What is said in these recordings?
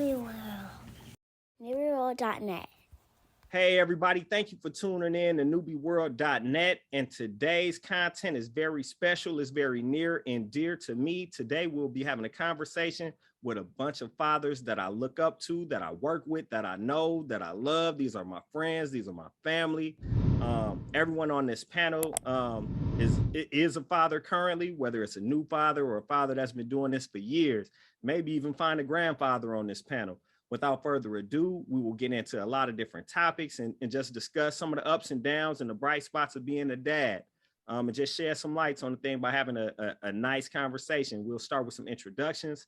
Newbie World. NewbieWorld.net. Hey, everybody. Thank you for tuning in to newbieworld.net. And today's content is very special. It's very near and dear to me. Today, we'll be having a conversation with a bunch of fathers that I look up to, that I work with, that I know, that I love. These are my friends. These are my family. Everyone on this panel is a father currently, whether it's a new father or a father that's been doing this for years. Maybe even find a grandfather on this panel. Without further ado, we will get into a lot of different topics and just discuss some of the ups and downs and the bright spots of being a dad, and just share some lights on the thing by having a nice conversation. We'll start with some introductions.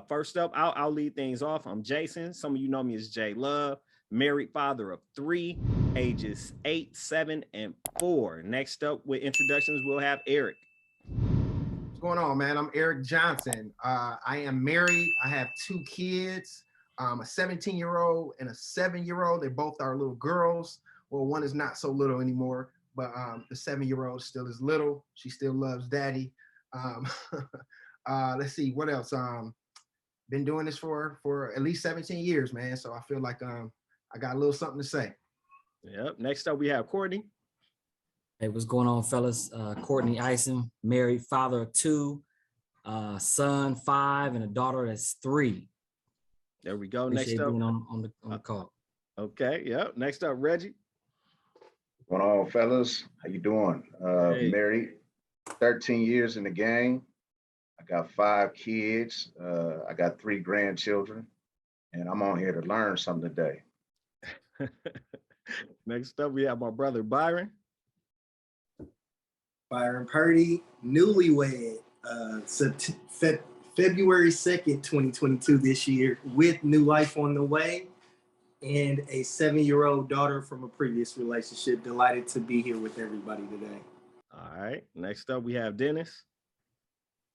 First up, I'll lead things off. I'm Jason. Some of you know me as J.Love, married father of 3, ages 8, 7, and 4. Next up with introductions, we'll have Eric. What's going on, man? I'm Eric Johnson. I am married. I have 2 kids. A 17-year-old and a 7-year-old. They both are little girls. Well, one is not so little anymore, but the 7-year-old still is little. She still loves daddy. Let's see, what else? Been doing this for at least 17 years, man. So I feel like I got a little something to say. Yep. Next up, we have Courtney. Hey, what's going on, fellas? Courtney Ison, married, father of 2, son 5, and a daughter that's 3. There we go. Appreciate Next up being on the call. Okay. Yep. Next up, Reggie. What's going on, fellas? How you doing? Hey. Married, 13 years in the game. I got 5 kids. I got 3 grandchildren, and I'm on here to learn something today. Next up, we have my brother Byron. Byron Purdy, newlywed, February 2nd, 2022 this year, with new life on the way and a 7-year-old daughter from a previous relationship. Delighted to be here with everybody today. All right. Next up, we have Dennis.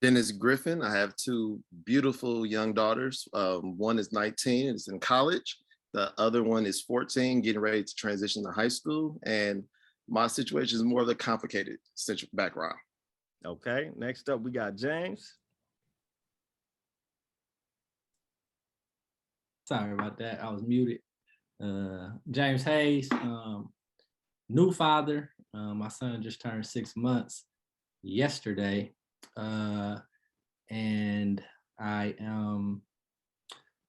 Dennis Griffin. I have 2 beautiful young daughters. One is 19 and is in college. The other one is 14, getting ready to transition to high school. And my situation is more of a complicated background. Okay. Next up, we got James. Sorry about that. I was muted. James Hayes, new father. My son just turned 6 months yesterday. And I'm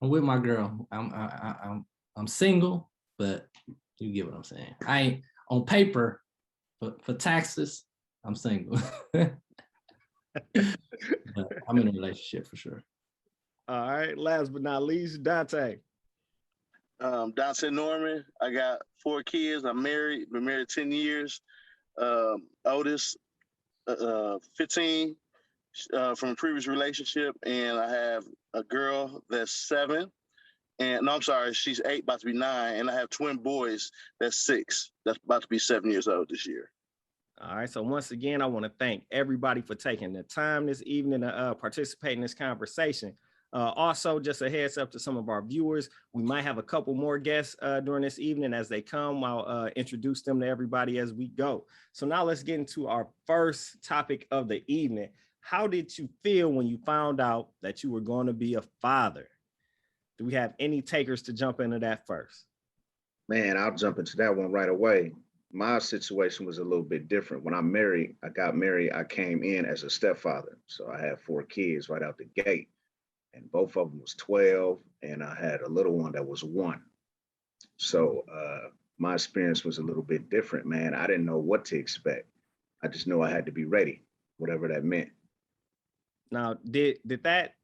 with my girl. I'm single, but you get what I'm saying. I ain't on paper for taxes. I'm single. But I'm in a relationship for sure. All right. Last but not least, Dante. Dante Norman. I got 4 kids. I'm married. Been married 10 years. Oldest, 15 from a previous relationship, and I have a girl that's 7. And no, I'm sorry, she's 8, about to be 9, and I have twin boys that's 6. That's about to be 7 years old this year. All right. So once again, I want to thank everybody for taking the time this evening to participate in this conversation. Also, just a heads up to some of our viewers, we might have a couple more guests during this evening as they come. I'll introduce them to everybody as we go. So now let's get into our first topic of the evening. How did you feel when you found out that you were going to be a father? Do we have any takers to jump into that first? Man, I'll jump into that one right away. My situation was a little bit different. When I got married, I came in as a stepfather. So I had 4 kids right out the gate. And both of them was 12, and I had a little one that was 1. So my experience was a little bit different, man. I didn't know what to expect. I just knew I had to be ready, whatever that meant. Now, did that,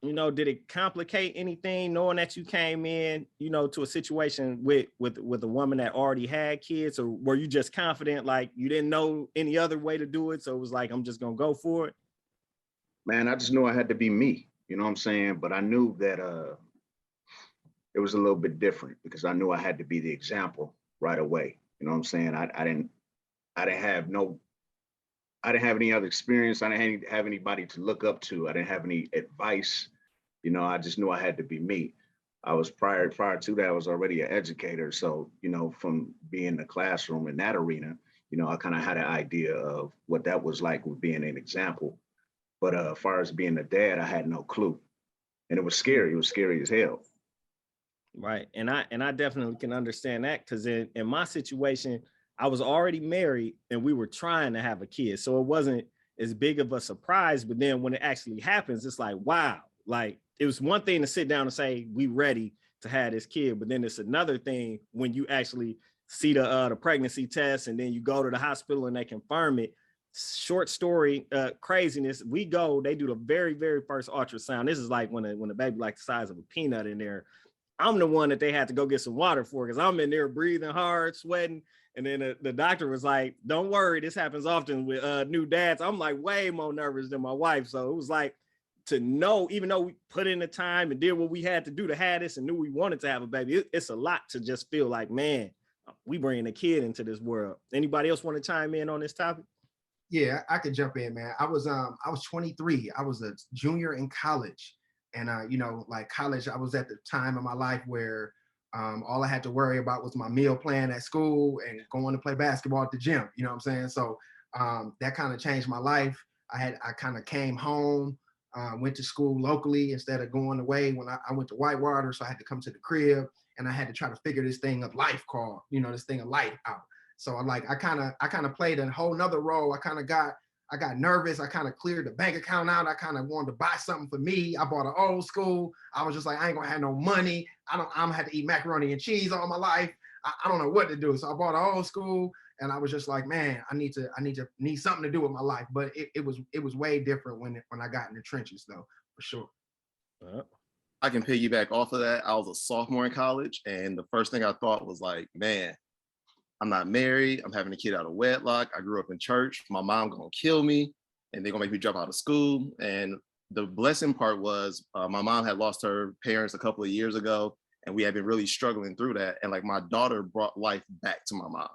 did it complicate anything knowing that you came in, to a situation with a woman that already had kids, or were you just confident, like you didn't know any other way to do it? So it was like, I'm just going to go for it. Man, I just knew I had to be me. You know what I'm saying? But I knew that it was a little bit different because I knew I had to be the example right away. You know what I'm saying? I didn't have any other experience. I didn't have anybody to look up to. I didn't have any advice. I just knew I had to be me. I was prior to that, I was already an educator. So, from being in the classroom in that arena, I kind of had an idea of what that was like with being an example. But as far as being a dad, I had no clue. And it was scary. It was scary as hell. Right. And I definitely can understand that, because in my situation, I was already married and we were trying to have a kid. So it wasn't as big of a surprise. But then when it actually happens, it's like, wow, like it was one thing to sit down and say, we ready to have this kid. But then it's another thing when you actually see the pregnancy test and then you go to the hospital and they confirm it. Short story, craziness. We go, they do the very, very first ultrasound. This is like when a baby like the size of a peanut in there. I'm the one that they had to go get some water for, because I'm in there breathing hard, sweating. And then the doctor was like, don't worry, this happens often with new dads. I'm like way more nervous than my wife. So it was like, to know, even though we put in the time and did what we had to do to have this and knew we wanted to have a baby, it's a lot to just feel like, man, we bringing a kid into this world. Anybody else want to chime in on this topic? Yeah, I could jump in, man. I was 23. I was a junior in college. And like college, I was at the time of my life where all I had to worry about was my meal plan at school and going to play basketball at the gym. You know what I'm saying? So that kind of changed my life. I kind of came home, went to school locally instead of going away when I went to Whitewater. So I had to come to the crib and I had to try to figure this thing of life called, this thing of life out. So I kind of played a whole nother role. I got nervous. I kind of cleared the bank account out. I kind of wanted to buy something for me. I bought an old school. I was just like, I ain't gonna have no money. I'm gonna have to eat macaroni and cheese all my life. I don't know what to do. So I bought an old school, and I was just like, man, I need something to do with my life. But it was way different when I got in the trenches, though, for sure. I can piggyback off of that. I was a sophomore in college, and the first thing I thought was like, man, I'm not married. I'm having a kid out of wedlock. I grew up in church. My mom gonna kill me, and they're gonna make me drop out of school. And the blessing part was my mom had lost her parents a couple of years ago, and we had been really struggling through that. And like my daughter brought life back to my mom.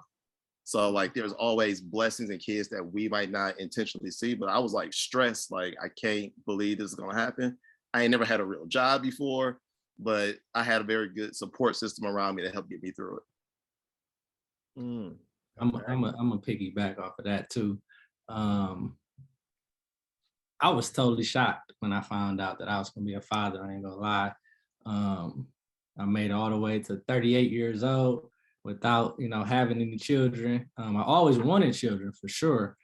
So like there's always blessings in kids that we might not intentionally see. But I was like stressed, like I can't believe this is gonna happen. I ain't never had a real job before, but I had a very good support system around me to help get me through it. I'm a piggyback off of that too. I was totally shocked when I found out that I was gonna be a father. I ain't gonna lie. I made it all the way to 38 years old without, having any children. I always wanted children for sure,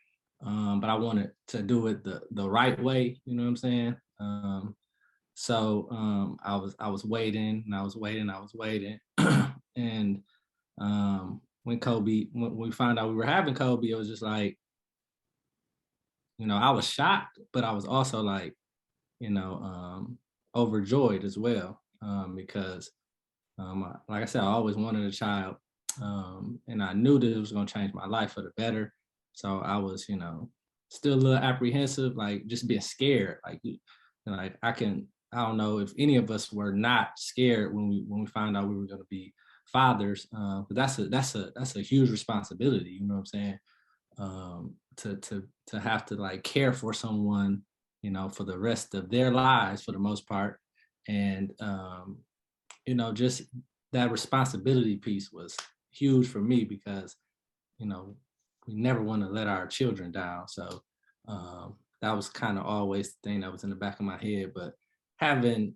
but I wanted to do it the right way. You know what I'm saying? So I was waiting and I was waiting, and when we found out we were having Kobe, it was just like, I was shocked, but I was also like, overjoyed as well, because like I said, I always wanted a child, and I knew that it was going to change my life for the better. So I was, still a little apprehensive, like just being scared, like I don't know if any of us were not scared when we found out we were going to be fathers, but that's a huge responsibility. You know what I'm saying? To have to like care for someone, for the rest of their lives for the most part, and just that responsibility piece was huge for me because we never want to let our children down. So that was kind of always the thing that was in the back of my head. But having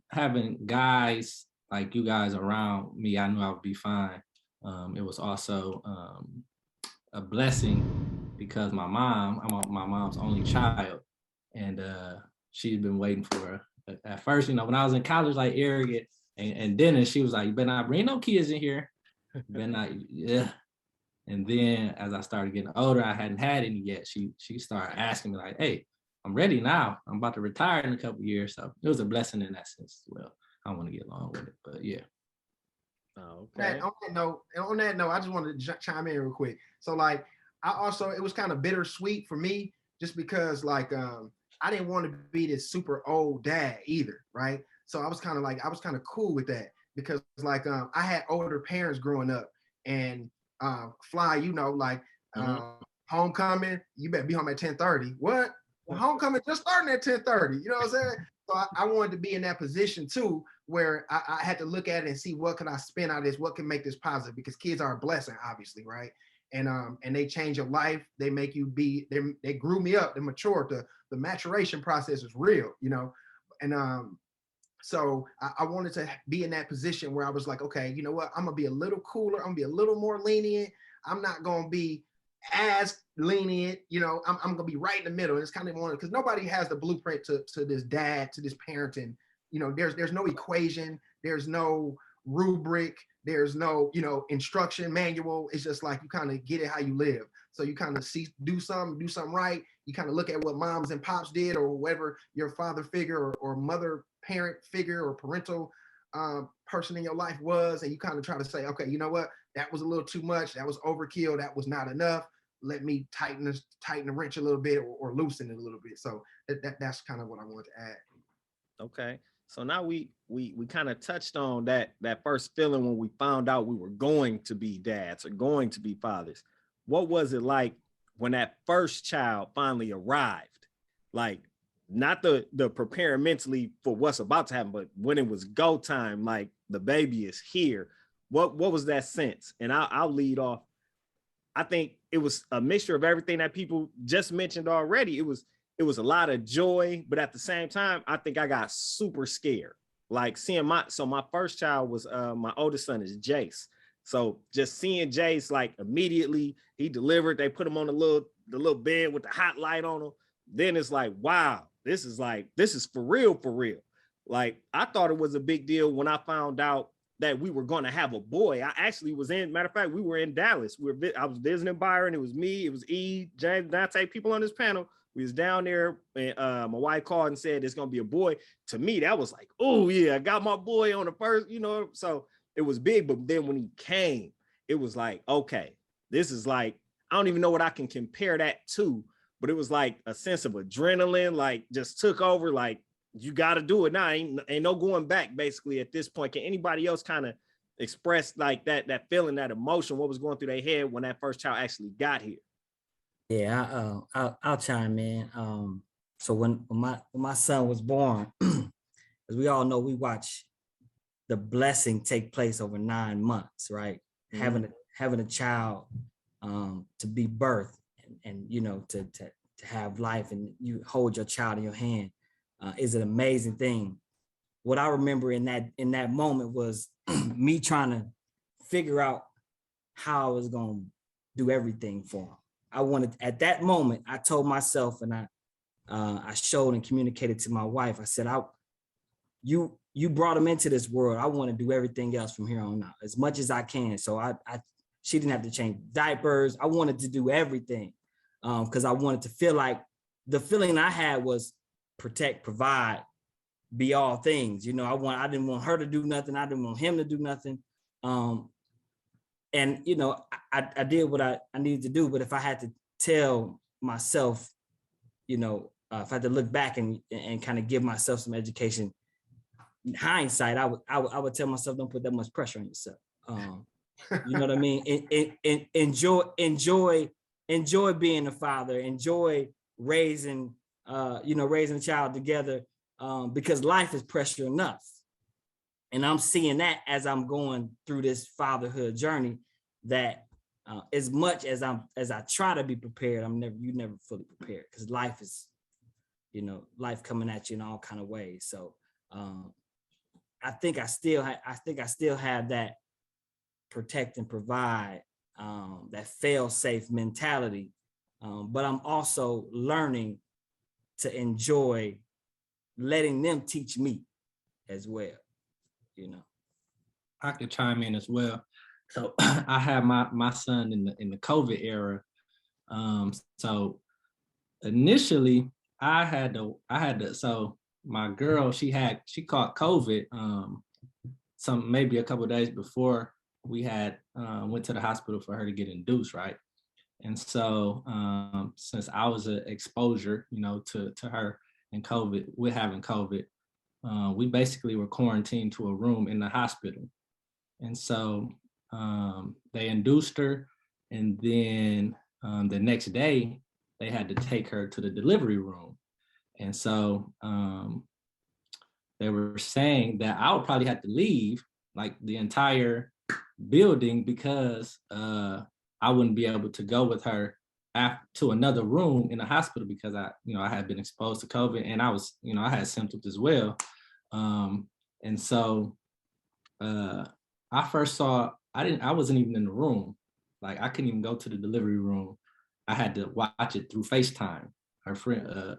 guys like you guys around me, I knew I would be fine. It was also a blessing because I'm my mom's only child, and she's been waiting for at first, when I was in college, like arrogant, and then she was like, "You better not bring no kids in here." You better not, yeah. And then as I started getting older, I hadn't had any yet. She started asking me like, "Hey, I'm ready now. I'm about to retire in a couple of years." So it was a blessing in that sense as well. I don't want to get long with it, but yeah. Oh, okay. On that note, I just wanted to chime in real quick. So like, it was kind of bittersweet for me just because like, I didn't want to be this super old dad either, right? So I was kind of cool with that because like, I had older parents growing up, and Fly, homecoming, you better be home at 10:30. What? Well, homecoming just starting at 10:30. You know what I'm saying? So I wanted to be in that position too, where I had to look at it and see what can I spin out of this, what can make this positive, because kids are a blessing, obviously, right? And they change your life. They make you they grew me up, they matured. The maturation process is real, and So I wanted to be in that position where I was like, okay, you know what? I'm gonna be a little cooler. I'm gonna be a little more lenient. I'm not gonna be as lenient, you know, I'm gonna be right in the middle. And it's kind of one because nobody has the blueprint to this dad, to this parenting. You know, there's no equation, there's no rubric, there's no, you know, instruction manual. It's just like you kind of get it how you live. So you kind of do something right. You kind of look at what moms and pops did, or whatever your father figure or mother parent figure or parental person in your life was, and you kind of try to say, okay, you know what, that was a little too much, that was overkill, that was not enough. Let me tighten the wrench a little bit, or loosen it a little bit. So that's kind of what I wanted to add. Okay. So now we kind of touched on that first feeling when we found out we were going to be dads or going to be fathers. What was it like when that first child finally arrived? Like, not the preparing mentally for what's about to happen, but when it was go time, like the baby is here. What was that sense? And I'll lead off. I think it was a mixture of everything that people just mentioned already. It was a lot of joy, but at the same time, I think I got super scared. Like seeing my first child was my oldest son is Jace. So just seeing Jace, like immediately he delivered, they put him on the little bed with the hot light on him. Then it's like, wow, this is for real, for real. Like I thought it was a big deal when I found out that we were going to have a boy. I actually was matter of fact, we were in Dallas. I was visiting Byron. It was me, it was E, James, Dante, people on this panel. We was down there, and my wife called and said it's gonna be a boy. To me, that was like, oh yeah, I got my boy on the first, you know. So it was big. But then when he came, it was like, okay, this is like, I don't even know what I can compare that to, but it was like a sense of adrenaline, like just took over. Like you got to do it now. Ain't no going back. Basically, at this point, can anybody else kind of express like that feeling, that emotion, what was going through their head when that first child actually got here? Yeah, I'll chime in. So when my son was born, as we all know, we watch the blessing take place over 9 months, right? Mm-hmm. Having a child to be birthed and you know to have life, and you hold your child in your hand is an amazing thing. What I remember in that moment was me trying to figure out how I was going to do everything for him. I wanted, at that moment, I told myself, and I showed and communicated to my wife. I said, you brought him into this world. I want to do everything else from here on out as much as I can. So she didn't have to change diapers. I wanted to do everything because I wanted to feel like the feeling I had was protect, provide, be all things. You know, I didn't want her to do nothing. I didn't want him to do nothing. And, you know, I did what I needed to do. But if I had to tell myself, you know, if I had to look back and kind of give myself some education, in hindsight, I would tell myself, don't put that much pressure on yourself. You know what I mean? Enjoy being a father, enjoy raising a child together, because life is pressure enough. And I'm seeing that as I'm going through this fatherhood journey, that as much as I try to be prepared, you're never fully prepared, because life is, you know, life coming at you in all kind of ways. So I think I still have that protect and provide, that fail safe mentality, but I'm also learning to enjoy letting them teach me as well. You know, I could chime in as well. So I had my son in the COVID era. So initially I had to, so my girl, she caught COVID maybe a couple of days before we had went to the hospital for her to get induced, right? And so since I was an exposure, you know, to her and COVID, with having COVID, we basically were quarantined to a room in the hospital. And so they induced her, and then the next day they had to take her to the delivery room. And so they were saying that I would probably have to leave like the entire building, because I wouldn't be able to go with her to another room in the hospital, because I had been exposed to COVID, and I was, you know, I had symptoms as well. And so I first saw, I wasn't even in the room. Like I couldn't even go to the delivery room. I had to watch it through FaceTime. Her friend,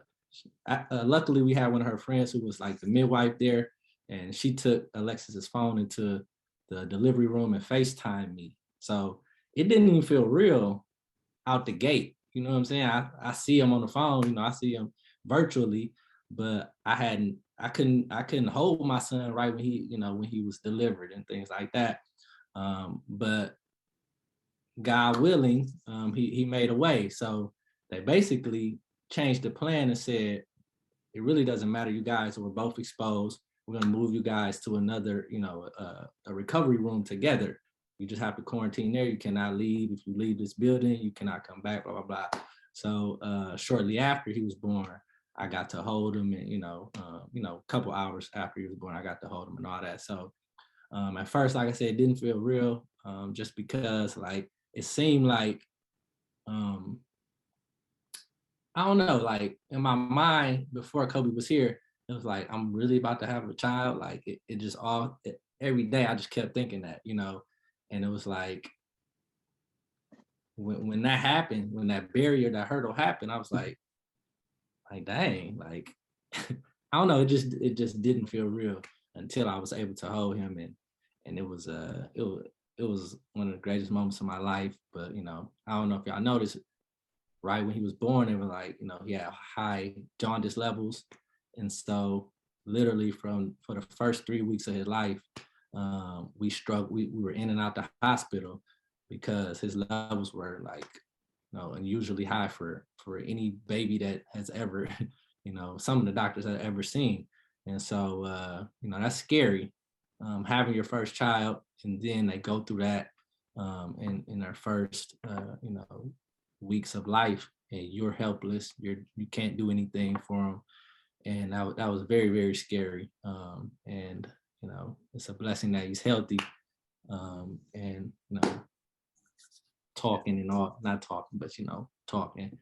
luckily we had one of her friends who was like the midwife there, and she took Alexis's phone into the delivery room and FaceTimed me. So it didn't even feel real out the gate. You know what I'm saying? I see him on the phone, you know, I see him virtually, but I couldn't hold my son right when he was delivered and things like that. But God willing, he made a way. So they basically changed the plan and said, it really doesn't matter. You guys were both exposed. We're going to move you guys to another, a recovery room together. You just have to quarantine there. You cannot leave. If you leave this building, you cannot come back, blah, blah, blah. So shortly after he was born, I got to hold him, and, a couple hours after he was born, I got to hold him and all that. So at first, like I said, it didn't feel real, just because like, it seemed like, I don't know, like in my mind before Kobe was here, it was like, I'm really about to have a child. Like it just every day I just kept thinking that, and it was like, when that happened, when that hurdle happened, I was like dang, like, I don't know, it just didn't feel real until I was able to hold him, and it was one of the greatest moments of my life. But I don't know if y'all noticed, right when he was born, it was like, he had high jaundice levels. And so literally for the first 3 weeks of his life, we were in and out the hospital because his levels were like, unusually high for any baby that has ever, some of the doctors have ever seen. And so, that's scary, having your first child, and then they go through that in their first, weeks of life, and you're helpless. You can't do anything for them, and that was very, very scary. And it's a blessing that he's healthy, and talking and all, not talking, but talking,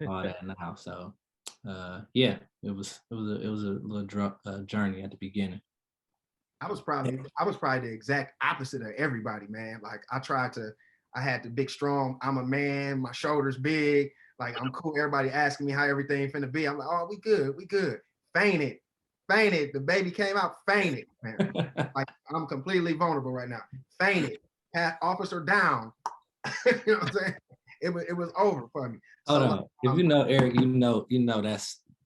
all that now. So yeah, it was a little journey at the beginning. I was probably the exact opposite of everybody, man. Like I had the big strong, I'm a man, my shoulders big, like I'm cool. Everybody asking me how everything finna be. I'm like, oh, we good. Fainted. The baby came out, fainted, man. Like I'm completely vulnerable right now. Fainted. Had officer down. You know what I'm saying? It was over for me. So like, if you know Eric,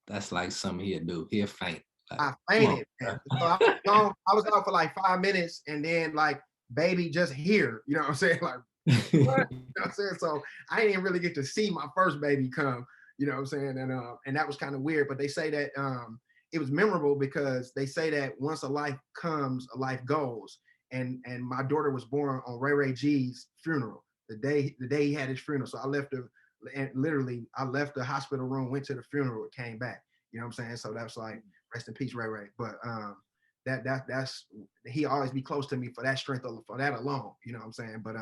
that's like something he'd do. He'll faint. I fainted. So I was out for like 5 minutes, and then like baby just here. You know what I'm saying? Like, what? You know what I'm saying? So I didn't really get to see my first baby come. You know what I'm saying? And that was kind of weird. But they say that it was memorable because they say that once a life comes, a life goes. And my daughter was born on Ray Ray G's funeral, the day he had his funeral. So I left the hospital room, went to the funeral, came back. You know what I'm saying? So that's like, rest in peace, Ray Ray. But that's he always be close to me for that strength, for that alone. You know what I'm saying? But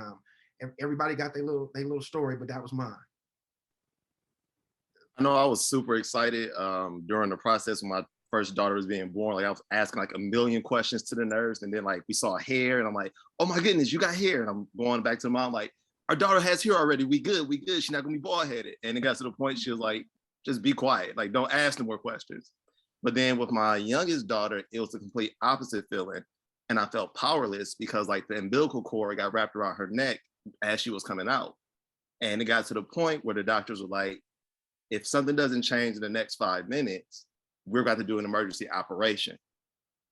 everybody got their little story, but that was mine. I know I was super excited during the process when my first daughter was being born. Like I was asking like a million questions to the nurse, and then like we saw hair, and I'm like, oh my goodness, you got hair. And I'm going back to the mom like, our daughter has hair already. We good. She's not gonna be bald headed. And it got to the point she was like, just be quiet. Like don't ask no more questions. But then with my youngest daughter, it was the complete opposite feeling. And I felt powerless because like the umbilical cord got wrapped around her neck as she was coming out. And it got to the point where the doctors were like, if something doesn't change in the next 5 minutes, we're about to do an emergency operation.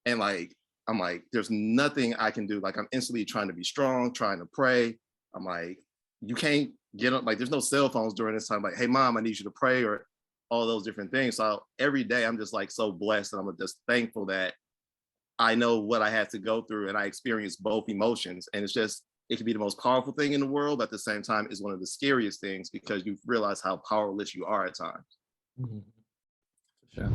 And like, I'm like, there's nothing I can do. Like I'm instantly trying to be strong, trying to pray. I'm like, you can't get up, like there's no cell phones during this time. Like, hey mom, I need you to pray, or all those different things. So every day I'm just like so blessed, and I'm just thankful that I know what I had to go through, and I experienced both emotions. And it can be the most powerful thing in the world, but at the same time is one of the scariest things because you realize how powerless you are at times. Mm-hmm. For sure.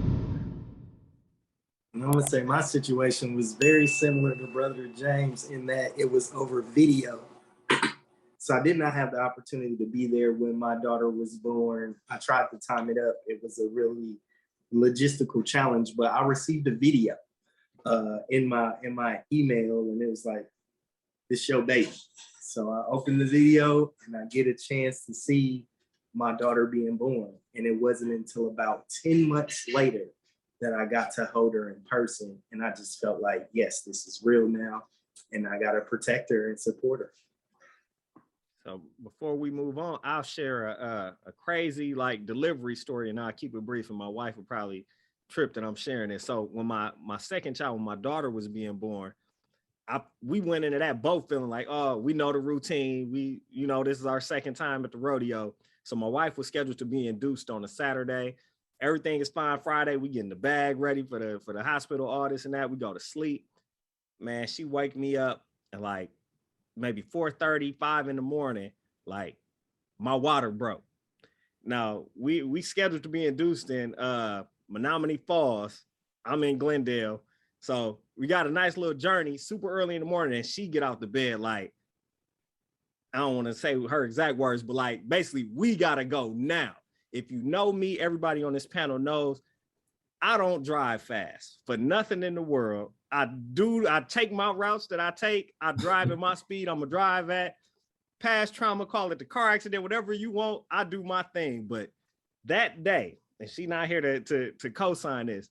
And I'm gonna say my situation was very similar to Brother James in that it was over video. So I did not have the opportunity to be there when my daughter was born. I tried to time it up. It was a really logistical challenge, but I received a video. in my email, and it was like, "This your baby." So I opened the video and I get a chance to see my daughter being born. And it wasn't until about 10 months later that I got to hold her in person. And I just felt like, yes, this is real now. And I got to protect her and support her. So before we move on, I'll share a crazy like delivery story, and I'll keep it brief, and my wife will probably trip that I'm sharing it. So when my second child, when my daughter was being born, we went into that both feeling like, oh, we know the routine. This is our second time at the rodeo. So my wife was scheduled to be induced on a Saturday. Everything is fine. Friday, we getting the bag ready for the hospital, all this and that. We go to sleep. Man, she wake me up at like maybe 4:30, 5 in the morning. Like my water broke. Now we scheduled to be induced in Menominee Falls. I'm in Glendale. So we got a nice little journey super early in the morning, and she get out the bed like, I don't want to say her exact words, but like basically we gotta go now. If you know me, everybody on this panel knows I don't drive fast for nothing in the world. I take my routes that I take. I drive at my speed. I'm gonna drive at. Past trauma, call it the car accident, whatever you want. I do my thing. But that day, and she not here to co-sign this,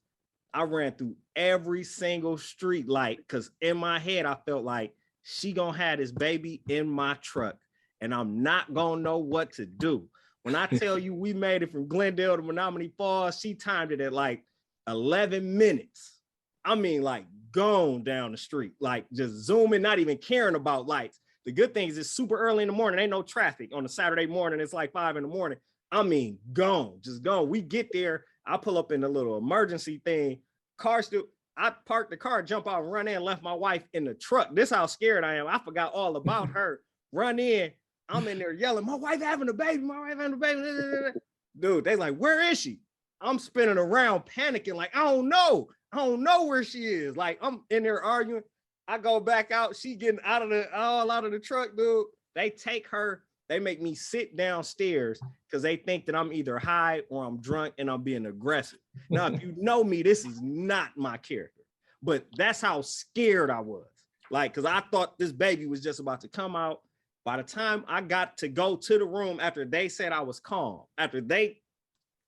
I ran through every single street light because in my head, I felt like she gonna have this baby in my truck and I'm not gonna know what to do. When I tell you we made it from Glendale to Menominee Falls, she timed it at like 11 minutes. I mean, like gone down the street, like just zooming, not even caring about lights. The good thing is it's super early in the morning. Ain't no traffic on a Saturday morning. It's like 5 in the morning. I mean, gone, just gone. We get there. I pull up in a little emergency thing. I parked the car, jump out and run in, left my wife in the truck. This is how scared I am. I forgot all about her. Run in. I'm in there yelling, my wife having a baby, my wife having a baby. Dude, they like, where is she? I'm spinning around panicking like, I don't know where she is. Like I'm in there arguing. I go back out. She getting out of the truck, dude. They take her. They make me sit downstairs because they think that I'm either high or I'm drunk and I'm being aggressive. Now, if you know me, this is not my character, but that's how scared I was. Like, because I thought this baby was just about to come out. By the time I got to go to the room after they said I was calm, after they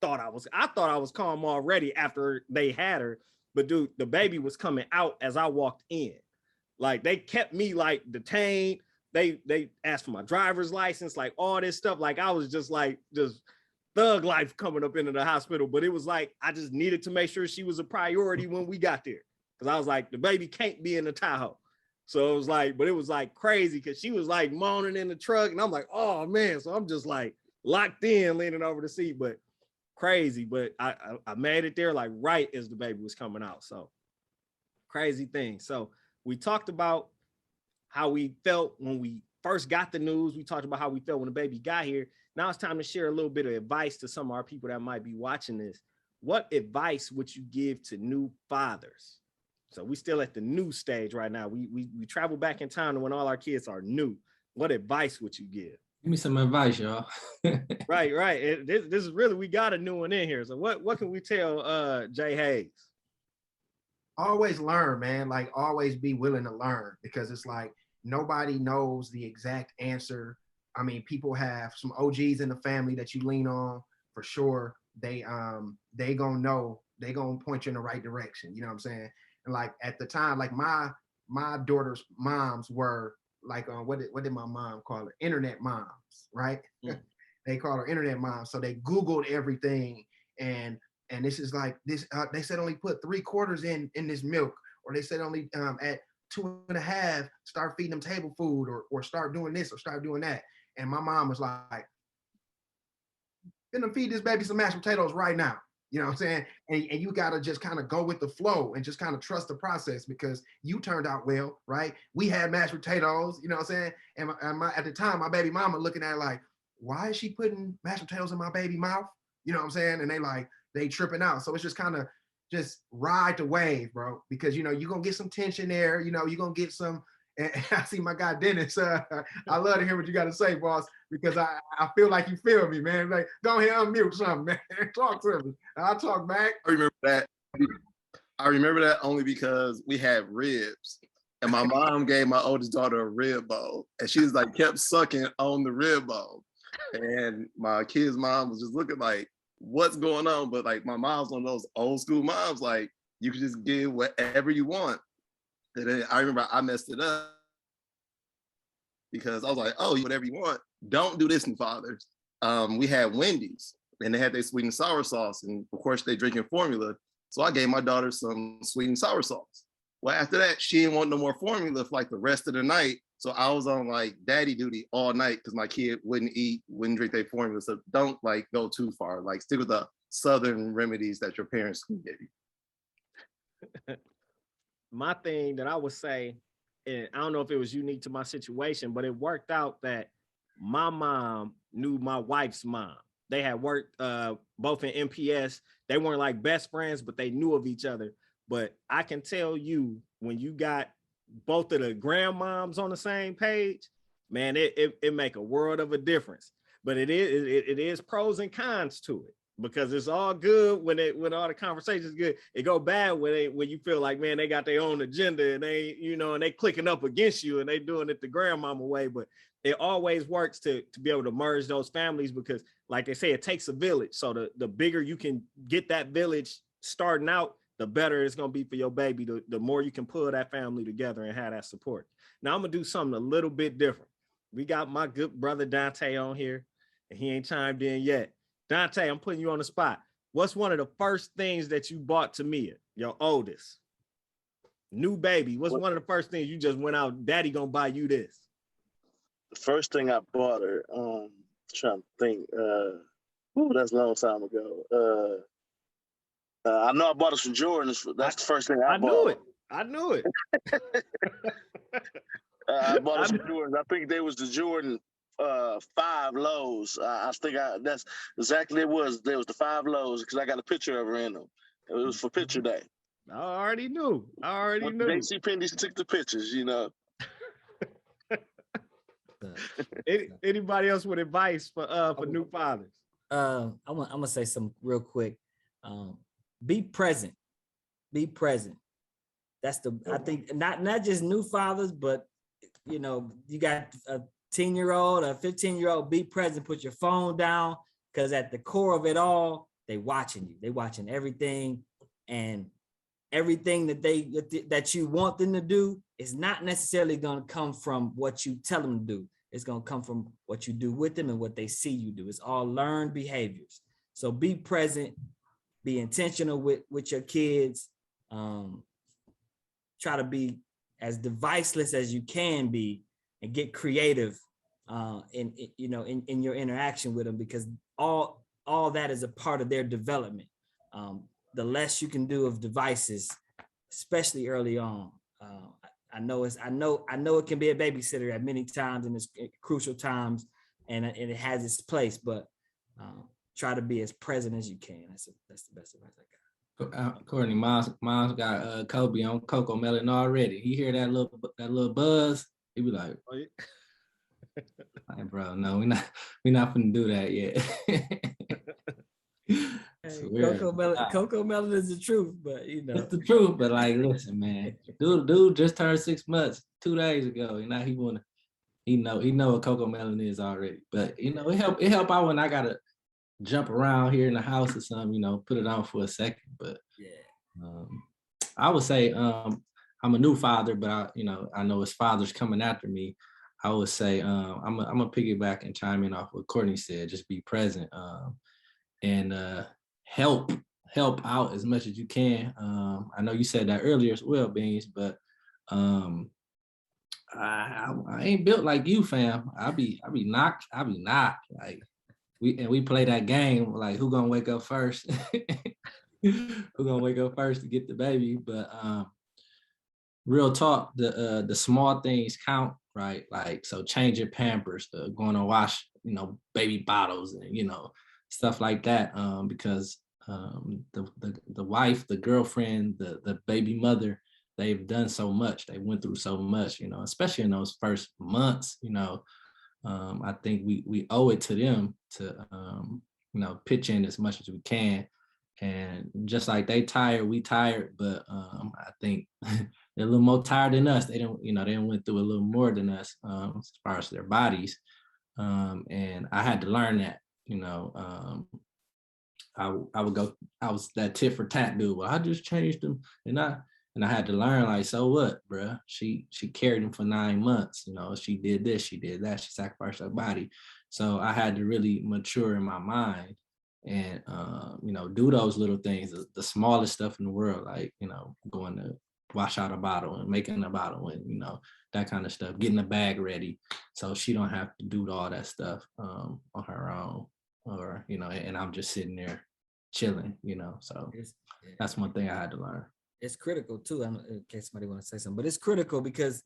thought I thought I was calm already after they had her. But dude, the baby was coming out as I walked in. Like they kept me like detained. They asked for my driver's license, like all this stuff. Like I was just thug life coming up into the hospital. But it was like, I just needed to make sure she was a priority when we got there. Cause I was like, the baby can't be in the Tahoe. So it was like, but it was like crazy because she was like moaning in the truck. And I'm like, oh man. So I'm just like locked in, leaning over the seat, but crazy. But I made it there like right as the baby was coming out. So crazy thing. So we talked about how we felt when we first got the news. We talked about how we felt when the baby got here. Now it's time to share a little bit of advice to some of our people that might be watching this. What advice would you give to new fathers? So we still at the new stage right now. We travel back in time to when all our kids are new. What advice would you give? Give me some advice, y'all. Right. This is really, we got a new one in here. So what can we tell Jay Hayes? Always learn, man. Like always be willing to learn because it's like nobody knows the exact answer. I mean, people have some OGs in the family that you lean on for sure. They gonna know, they gonna point you in the right direction. You know what I'm saying? And like at the time, like my daughter's moms were like what did my mom call it? Internet moms, right? Mm. They call her internet moms. So they Googled everything and this is like this. They said only put 3/4 in this milk, or they said only at 2.5 start feeding them table food, or start doing this or start doing that. And my mom was like, "Gonna feed this baby some mashed potatoes right now." You know what I'm saying? And you gotta just kind of go with the flow and just kind of trust the process because you turned out well, right? We had mashed potatoes, you know what I'm saying? And at the time, my baby mama looking at it like, why is she putting mashed potatoes in my baby mouth? You know what I'm saying? And they tripping out. So it's just kind of just ride the wave, bro, because, you know, you're going to get some tension there. You know, you're going to get some, and I see my guy, Dennis. I love to hear what you got to say, boss, because I feel like you feel me, man. Like, go ahead, unmute something, man. Talk to me. I'll talk back. I remember that. I remember that only because we had ribs. And my mom gave my oldest daughter a rib bowl. And she was like, kept sucking on the rib bowl. And my kid's mom was just looking like, what's going on? But like my mom's one of those old school moms, like you can just give whatever you want. And then I remember I messed it up because I was like, oh, whatever you want. Don't do this in Fathers. We had Wendy's and they had their sweet and sour sauce. And of course they drinking formula. So I gave my daughter some sweet and sour sauce. Well, after that, she didn't want no more formula for like the rest of the night. So I was on like daddy duty all night because my kid wouldn't eat, wouldn't drink their formula. So don't like go too far. Like stick with the Southern remedies that your parents can give you. My thing that I would say, and I don't know if it was unique to my situation, but it worked out that my mom knew my wife's mom. They had worked both in MPS. They weren't like best friends, but they knew of each other. But I can tell you, when you got both of the grandmoms on the same page, man, it make a world of a difference. But it is pros and cons to it, because it's all good when all the conversations good. It go bad when you feel like, man, they got their own agenda and they, and they clicking up against you and they doing it the grandmama way. But it always works to be able to merge those families, because like they say, it takes a village. So the bigger you can get that village starting out, the better it's going to be for your baby, the more you can pull that family together and have that support. Now I'm going to do something a little bit different. We got my good brother Dante on here, and he ain't chimed in yet. Dante, I'm putting you on the spot. What's one of the first things that you bought to Mia, your oldest? New baby. What's one of the first things you just went out, daddy going to buy you this? The first thing I bought her, trying to think, that's a long time ago. I know I bought her some Jordans. That's the first thing I bought. I knew it. I bought her some Jordans. I think they was the Jordan 5 lows. I think that's exactly it was. There was the 5 lows because I got a picture of her in them. It was for picture day. I already knew. JC Penney took the pictures, Anybody else with advice for new fathers? I'm gonna say something real quick. Be present. Be present. That's I think not just new fathers, but you got a 10-year-old, a 15-year-old. Be present. Put your phone down, because at the core of it all, they watching you. They watching everything, and everything that you want them to do is not necessarily going to come from what you tell them to do. It's going to come from what you do with them and what they see you do. It's all learned behaviors. So be present. Be intentional with your kids. Try to be as deviceless as you can be, and get creative in your interaction with them, because all that is a part of their development. The less you can do of devices, especially early on. I know it can be a babysitter at many times, and it's crucial times, and it has its place, but try to be as present as you can. That's the best advice I got. Courtney, mom's got Kobe on Coco Melon already. He hear that little buzz, he be like, oh, yeah. Like, bro, no, we not finna do that yet. Hey, Coco Melon is the truth, but it's the truth. But like, listen, man, dude just turned 6 months 2 days ago, and now he know what Coco Melon is already. But it help out when I gotta jump around here in the house or something, put it on for a second. But yeah, I would say I'm a new father, but I know his father's coming after me. I would say I'm a piggyback and chime in off what Courtney said. Just be present and help out as much as you can. I know you said that earlier as well, Beans, but I ain't built like you, fam. I be knocked. Like we play that game like who gonna wake up first? Who gonna wake up first to get the baby? But real talk, the small things count, right? Like, so change your Pampers, going to wash, baby bottles and stuff like that. Because the wife, the girlfriend, the baby mother, they've done so much. They went through so much, especially in those first months. I think we owe it to them to pitch in as much as we can And just like they tired, we tired, but I think they're a little more tired than us. They went through a little more than us as far as their bodies. And I had to learn that, I was that tit for tat dude. Well, I just changed them, and I had to learn, like, so what, bruh? She carried him for 9 months. She did this, she did that, she sacrificed her body. So I had to really mature in my mind and do those little things, the smallest stuff in the world, like going to wash out a bottle and making a bottle and that kind of stuff, getting the bag ready so she don't have to do all that stuff on her own, or and I'm just sitting there chilling, so that's one thing I had to learn. It's critical too, in case somebody want to say something, but it's critical because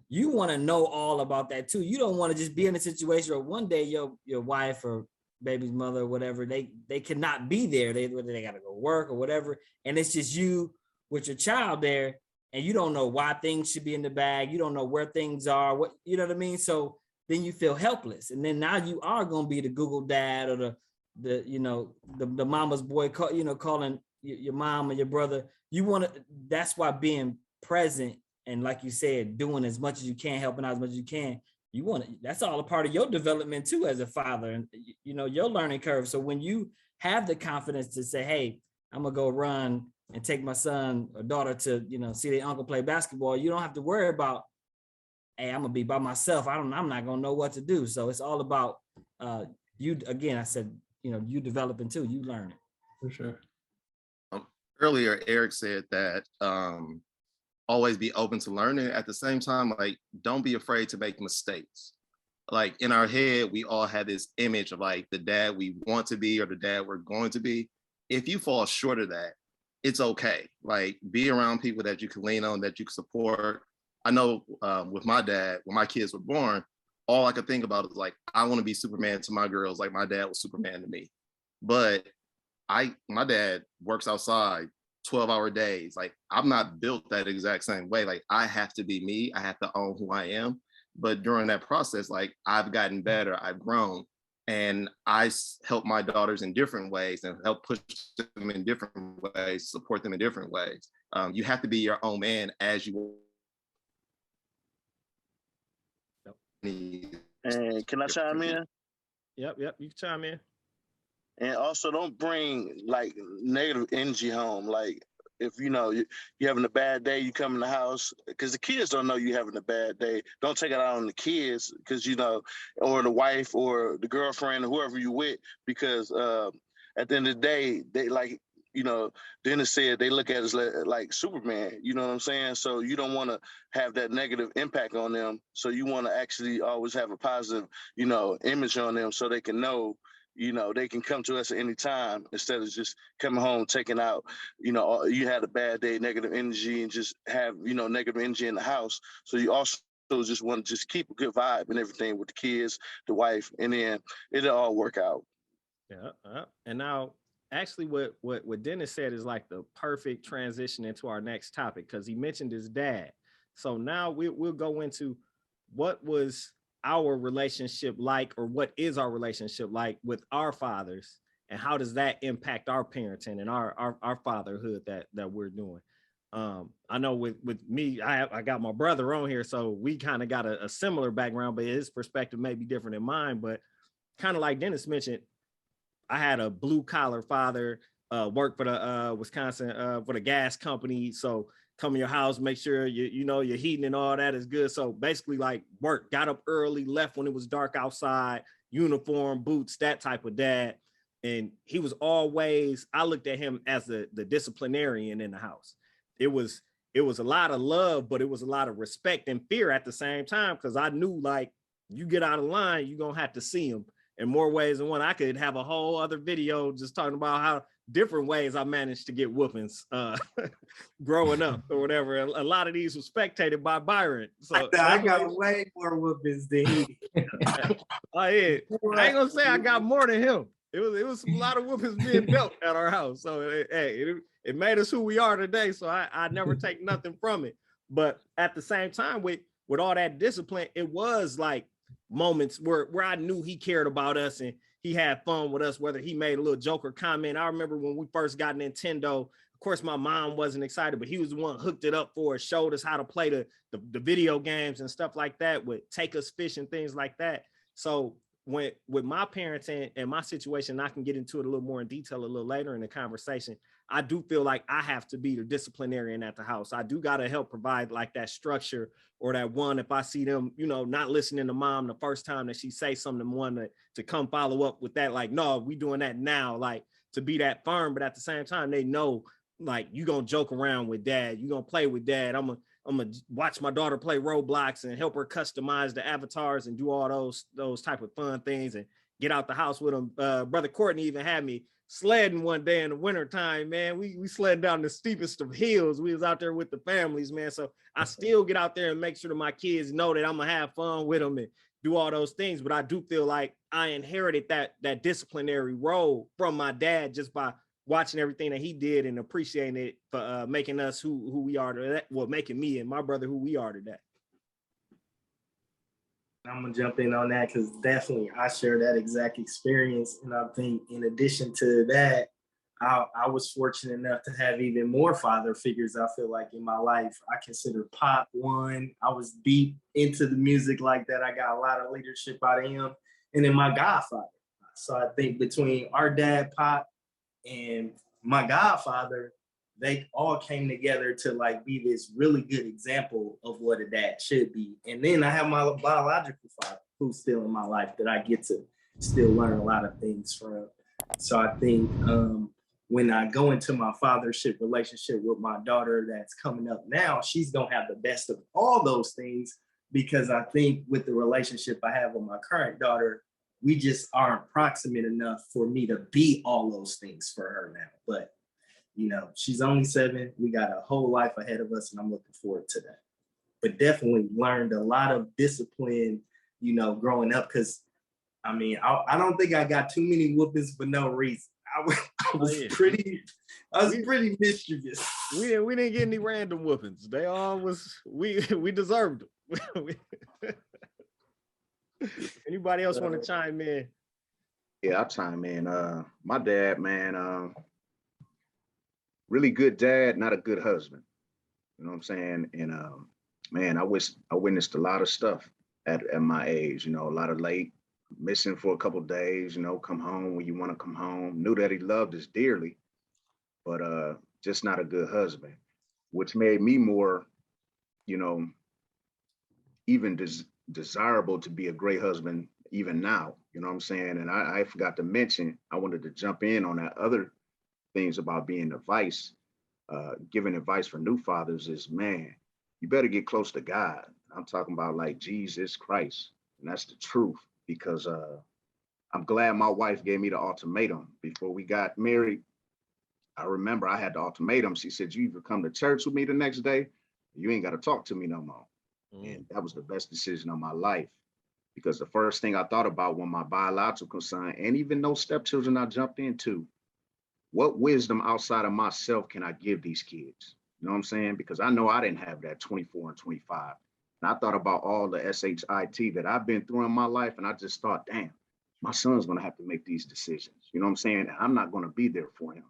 you want to know all about that too. You don't want to just be in a situation where one day your wife or baby's mother or whatever, they cannot be there. They got to go work or whatever, and it's just you with your child there, and you don't know why things should be in the bag. You don't know where things are. What what I mean? So then you feel helpless, and then now you are gonna be the Google dad or the mama's boy, calling your mom or your brother. You want to. That's why being present and, like you said, doing as much as you can, helping out as much as you can. You want to. That's all a part of your development too as a father, and your learning curve. So when you have the confidence to say, "Hey, I'm gonna go run and take my son or daughter to see their uncle play basketball," you don't have to worry about, "Hey, I'm gonna be by myself. I'm not gonna know what to do." So it's all about you. Again, I said, you developing too. You learning. For sure. Earlier, Eric said that always be open to learning. At the same time, like, don't be afraid to make mistakes. Like, in our head, we all have this image of like the dad we want to be or the dad we're going to be. If you fall short of that, it's okay. Like, be around people that you can lean on, that you can support. I know with my dad, when my kids were born, all I could think about is like, I want to be Superman to my girls, like my dad was Superman to me. But my dad works outside 12-hour days. Like, I'm not built that exact same way. Like, I have to be me. I have to own who I am. But during that process, like, I've gotten better. I've grown. And I help my daughters in different ways and help push them in different ways, support them in different ways. You have to be your own man as you. And can I chime in? Yep, you can chime in. And also, don't bring like negative energy home. Like, if you're having a bad day, you come in the house, because the kids don't know you having a bad day. Don't take it out on the kids, because or the wife or the girlfriend or whoever you with, because at the end of the day, they like, Dennis said, they look at us like Superman. You know what I'm saying? So you don't want to have that negative impact on them. So you want to actually always have a positive, image on them, so they can know, they can come to us at any time, instead of just coming home, taking out, you had a bad day, negative energy, and just have, negative energy in the house. So you also just want to just keep a good vibe and everything with the kids, the wife, and then it'll all work out. Yeah. And now, actually, what Dennis said is like the perfect transition into our next topic, because he mentioned his dad. So now we'll go into what was our relationship like, or what is our relationship like with our fathers, and how does that impact our parenting and our fatherhood that we're doing. I know with me, I got my brother on here, so we kind of got a similar background, but his perspective may be different than mine. But kind of like Dennis mentioned, I had a blue collar father, worked for the Wisconsin for the gas company. So come in your house, make sure your heating and all that is good. So basically, like, work, got up early, left when it was dark outside, uniform, boots, that type of dad. And he was always, I looked at him as the disciplinarian in the house. It was a lot of love, but it was a lot of respect and fear at the same time, because I knew, like, you get out of line, you're gonna have to see him in more ways than one. I could have a whole other video just talking about how different ways I managed to get whoopings growing up or whatever. A lot of these were spectated by Byron. So I got way more whoopings than he. Oh yeah, I ain't gonna say I got more than him. It was a lot of whoopings being dealt at our house. So it made us who we are today. So I never take nothing from it. But at the same time, with all that discipline, it was like moments where I knew he cared about us, and he had fun with us, whether he made a little joke or comment. I remember when we first got Nintendo, of course, my mom wasn't excited, but he was the one who hooked it up for us, showed us how to play the video games and stuff like that, would take us fishing, things like that. So when with my parents and my situation, I can get into it a little more in detail a little later in the conversation. I do feel like I have to be the disciplinarian at the house. I do got to help provide like that structure, or that one, if I see them, you know, not listening to mom the first time that she say something, one to come follow up with that, like, no, we doing that now, like to be that firm. But at the same time, they know, like, you gonna joke around with dad, you gonna play with dad. I'm gonna watch my daughter play Roblox and help her customize the avatars and do all those type of fun things and get out the house with them. Brother Courtney even had me sledding one day in the winter time, man. We sled down the steepest of hills. We was out there with the families, man. So I still get out there and make sure that my kids know that I'm gonna have fun with them and do all those things. But I do feel like I inherited that disciplinary role from my dad just by watching everything that he did and appreciating it for making us who we are today. Well, making me and my brother who we are today. I'm gonna jump in on that because definitely I share that exact experience. And I think in addition to that, I was fortunate enough to have even more father figures, I feel like, in my life. I consider Pop one. I was deep into the music like that. I got a lot of leadership out of him. And then my godfather. So I think between our dad, Pop, and my godfather, they all came together to like be this really good example of what a dad should be. And then I have my biological father who's still in my life that I get to still learn a lot of things from. So I think when I go into my fathership relationship with my daughter that's coming up now, she's gonna have the best of all those things, because I think with the relationship I have with my current daughter, we just aren't proximate enough for me to be all those things for her now. But, you know, she's only 7. We got a whole life ahead of us, and I'm looking forward to that. But definitely learned a lot of discipline, you know, growing up, because, I mean, I don't think I got too many whoopings for no reason. I was pretty mischievous. We didn't get any random whoopings. They all was, we deserved them. Anybody else want to chime in? Yeah, I'll chime in. My dad, man, really good dad, not a good husband. You know what I'm saying? And man, I witnessed a lot of stuff at my age, you know, a lot of late, missing for a couple of days, you know, come home when you want to come home. Knew that he loved us dearly, but just not a good husband, which made me more, you know, even desirable to be a great husband even now. You know what I'm saying? And I forgot to mention, I wanted to jump in on that other things about being advice, giving advice for new fathers is, man, you better get close to God. I'm talking about like Jesus Christ. And that's the truth, because I'm glad my wife gave me the ultimatum before we got married. I remember I had the ultimatum. She said, you either come to church with me the next day, you ain't got to talk to me no more. And that was the best decision of my life, because the first thing I thought about when my biological son, and even those stepchildren I jumped into, what wisdom outside of myself can I give these kids? You know what I'm saying? Because I know I didn't have that 24 and 25. And I thought about all the SHIT that I've been through in my life. And I just thought, damn, my son's going to have to make these decisions. You know what I'm saying? And I'm not going to be there for him.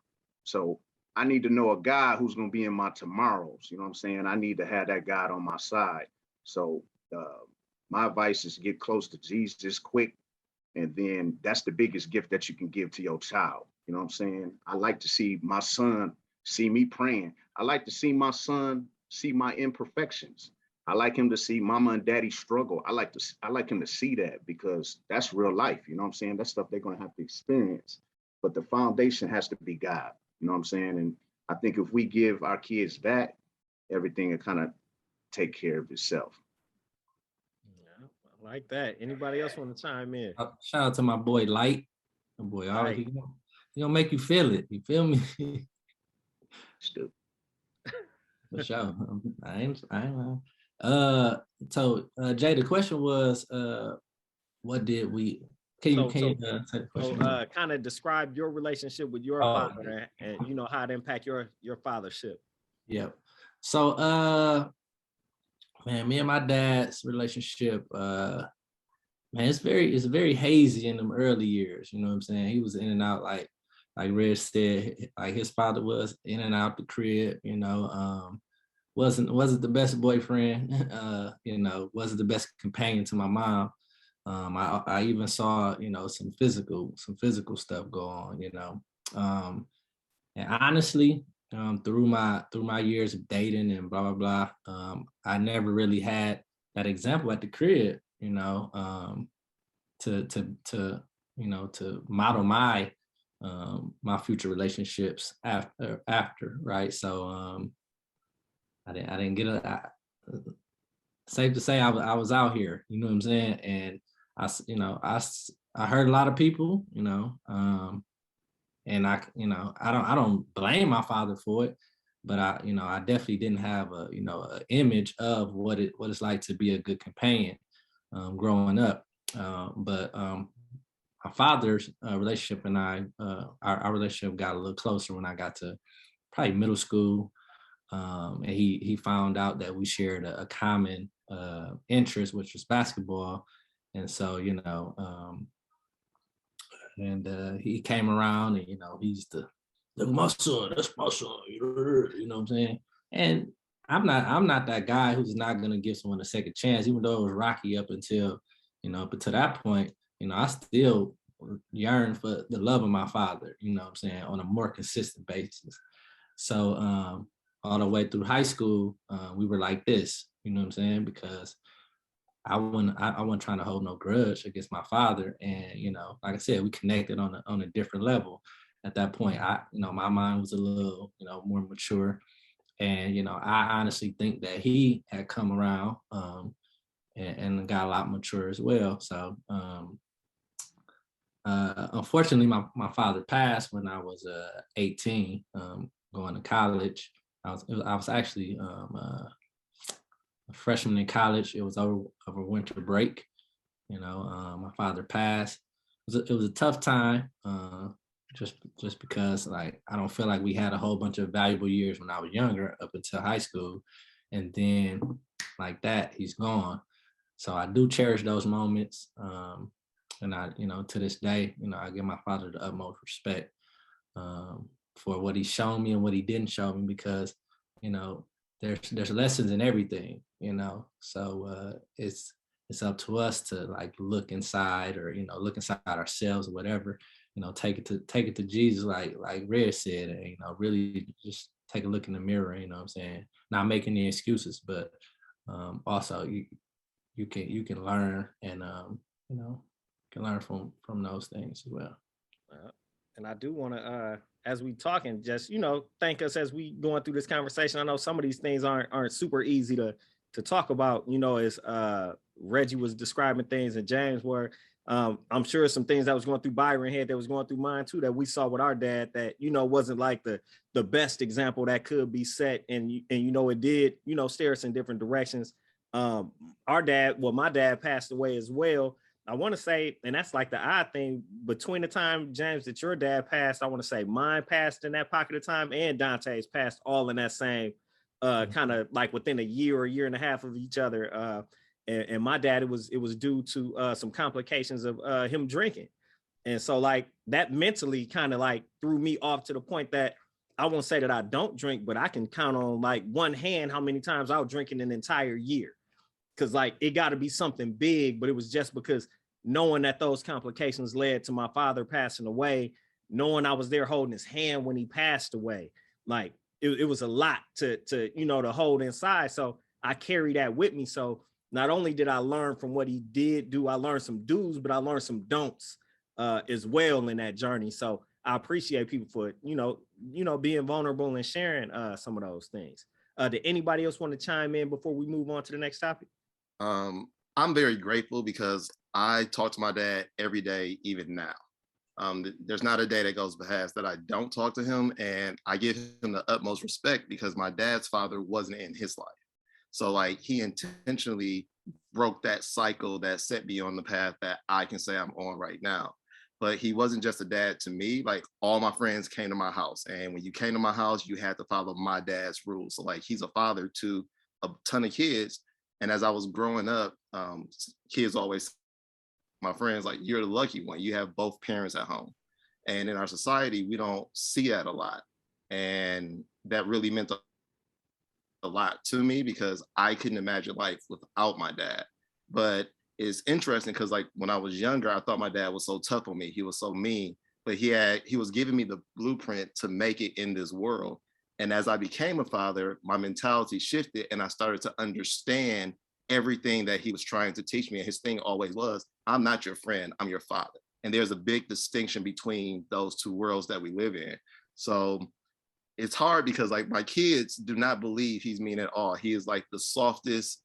So I need to know a guy who's going to be in my tomorrows. You know what I'm saying? I need to have that God on my side. So my advice is get close to Jesus quick. And then that's the biggest gift that you can give to your child. You know what I'm saying? I like to see my son see me praying. I like to see my son see my imperfections. I like him to see mama and daddy struggle. I like him to see that, because that's real life. You know what I'm saying? That's stuff they're going to have to experience. But the foundation has to be God. You know what I'm saying? And I think if we give our kids that, everything will kind of take care of itself. Yeah, I like that. Anybody else want to chime in? Shout out to my boy Light. My boy, always he gonna make you feel it. You feel me? Stupid. For sure. I ain't. So Jay, the question was, what did we? Can you say the question? Kind of describe your relationship with your father, and you know how it impact your fathership. Yeah. So, man, me and my dad's relationship, Man, it's very hazy in them early years. You know what I'm saying? He was in and out, like Reg said, like his father was in and out the crib. You know, wasn't the best boyfriend. Wasn't the best companion to my mom. I even saw, some physical stuff go on. And honestly, through my years of dating and blah blah blah, I never really had that example at the crib. To model my future relationships after, right? So I didn't get safe to say I was out here, you know what I'm saying? And I heard a lot of people, and I don't blame my father for it, but I definitely didn't have a image of what it's like to be a good companion growing up. But my father's relationship and our relationship got a little closer when I got to probably middle school. And he found out that we shared a common interest, which was basketball. And so, he came around and, he used to, look, my son, that's my son, you know what I'm saying? And I'm not that guy who's not going to give someone a second chance, even though it was rocky up until that point. I still yearn for the love of my father, you know what I'm saying, on a more consistent basis. So all the way through high school, we were like this, you know what I'm saying? Because I wasn't trying to hold no grudge against my father. And, like I said, we connected on a different level. At that point, my mind was a little, more mature. And, I honestly think that he had come around and got a lot mature as well. So unfortunately, my father passed when I was 18, going to college. I was actually a freshman in college. It was over winter break. My father passed. It was a tough time, just because like I don't feel like we had a whole bunch of valuable years when I was younger up until high school, and then like that he's gone. So I do cherish those moments. And I, to this day, I give my father the utmost respect for what he's shown me and what he didn't show me, because, there's lessons in everything, So it's up to us to like look inside, or look inside ourselves or whatever, take it to Jesus, like Red said, and really just take a look in the mirror, you know what I'm saying? Not making any excuses, but also you can learn, and can learn from those things as well. And I do want to, as we talking, just thank us as we going through this conversation. I know some of these things aren't super easy to talk about. As Reggie was describing things, and James were. I'm sure some things that was going through Byron head that was going through mine too, that we saw with our dad, that wasn't like the best example that could be set, and it did steer us in different directions. My dad passed away as well. I want to say, and that's like the odd thing, between the time, James, that your dad passed, I want to say mine passed in that pocket of time, and Dante's passed all in that same kind of like within a year or year and a half of each other. And my dad, it was due to some complications of him drinking. And so like that mentally kind of like threw me off to the point that I won't say that I don't drink, but I can count on like one hand how many times I was drinking an entire year. Cause like it got to be something big, but it was just because knowing that those complications led to my father passing away, knowing I was there holding his hand when he passed away, like it was a lot to hold inside. So I carry that with me. So not only did I learn from what he did do, I learned some do's, but I learned some don'ts as well in that journey. So I appreciate people for being vulnerable and sharing some of those things. Did anybody else want to chime in before we move on to the next topic? I'm very grateful because I talk to my dad every day, even now. There's not a day that goes past that I don't talk to him, and I give him the utmost respect because my dad's father wasn't in his life. So like he intentionally broke that cycle that set me on the path that I can say I'm on right now. But he wasn't just a dad to me. Like all my friends came to my house, and when you came to my house, you had to follow my dad's rules. So like he's a father to a ton of kids. And as I was growing up, kids always my friends, like, you're the lucky one. You have both parents at home. And in our society, we don't see that a lot. And that really meant a lot to me because I couldn't imagine life without my dad. But it's interesting because like when I was younger, I thought my dad was so tough on me. He was so mean, but he was giving me the blueprint to make it in this world. And as I became a father, my mentality shifted and I started to understand everything that he was trying to teach me. And his thing always was, I'm not your friend, I'm your father. And there's a big distinction between those two worlds that we live in. So it's hard because like my kids do not believe he's mean at all. He is like the softest,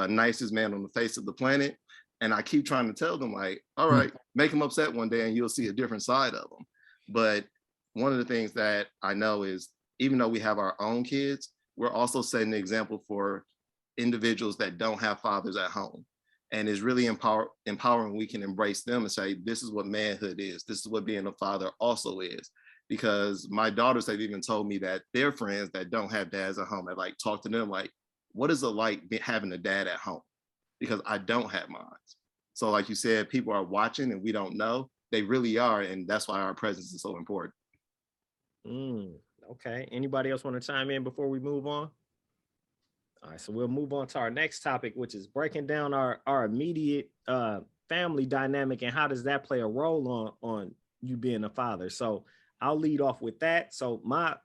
nicest man on the face of the planet. And I keep trying to tell them like, all right, make him upset one day and you'll see a different side of him. But one of the things that I know is even though we have our own kids, we're also setting an example for individuals that don't have fathers at home. And it's really empowering. We can embrace them and say, this is what manhood is. This is what being a father also is. Because my daughters have even told me that their friends that don't have dads at home, I like talk to them like, what is it like having a dad at home? Because I don't have mine. So like you said, people are watching and we don't know. They really are. And that's why our presence is so important. Okay. Anybody else want to chime in before we move on? All right, so we'll move on to our next topic, which is breaking down our immediate family dynamic and how does that play a role on you being a father. So I'll lead off with that. So my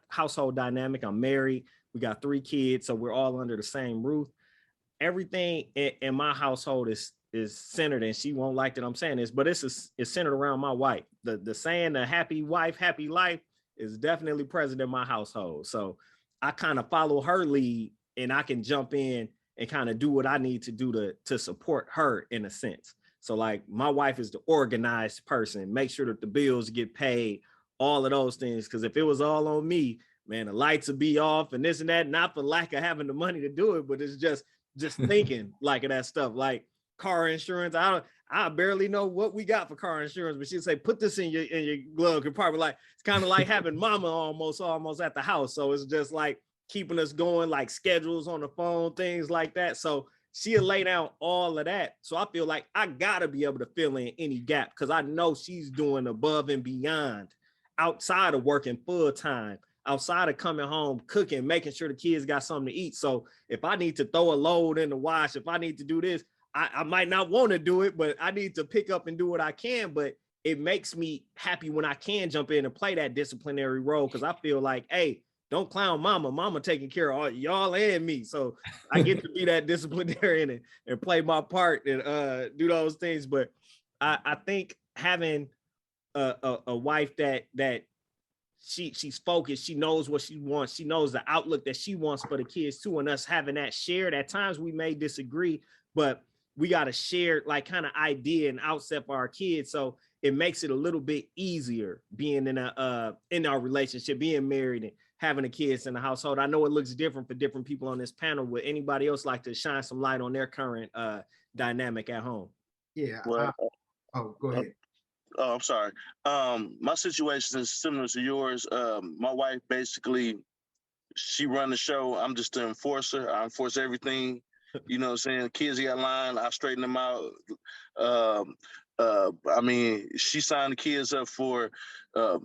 household dynamic, I'm married. We got 3 kids, so we're all under the same roof. Everything in my household is centered, and she won't like that I'm saying this, but it's centered around my wife. The saying, the happy wife, happy life is definitely present in my household. So I kind of follow her lead and I can jump in and kind of do what I need to do to support her in a sense. So like my wife is the organized person, make sure that the bills get paid, all of those things. Cause if it was all on me, man, the lights would be off and this and that, not for lack of having the money to do it, but it's just thinking like of that stuff, like car insurance. I barely know what we got for car insurance, but she'd say, put this in your glove compartment. Like it's kind of like having mama almost at the house. So it's just like keeping us going, like schedules on the phone, things like that. So she'll lay down all of that. So I feel like I gotta be able to fill in any gap because I know she's doing above and beyond outside of working full time, outside of coming home, cooking, making sure the kids got something to eat. So if I need to throw a load in the wash, if I need to do this, I might not want to do it, but I need to pick up and do what I can. But it makes me happy when I can jump in and play that disciplinary role because I feel like, hey, don't clown mama taking care of all y'all and me. So I get to be that disciplinarian and play my part and do those things. But I think having a wife that she's focused, she knows what she wants, she knows the outlook that she wants for the kids too, and us having that shared. At times we may disagree, but we got a shared like kind of idea and outset for our kids. So it makes it a little bit easier being in our relationship, being married and having the kids in the household. I know it looks different for different people on this panel. Would anybody else like to shine some light on their current dynamic at home? Yeah. Well, Go ahead. Oh, I'm sorry. My situation is similar to yours. My wife basically, she run the show. I'm just the enforcer. I enforce everything. You know what I'm saying? Kids got line, I straighten them out. I mean, she signed the kids up for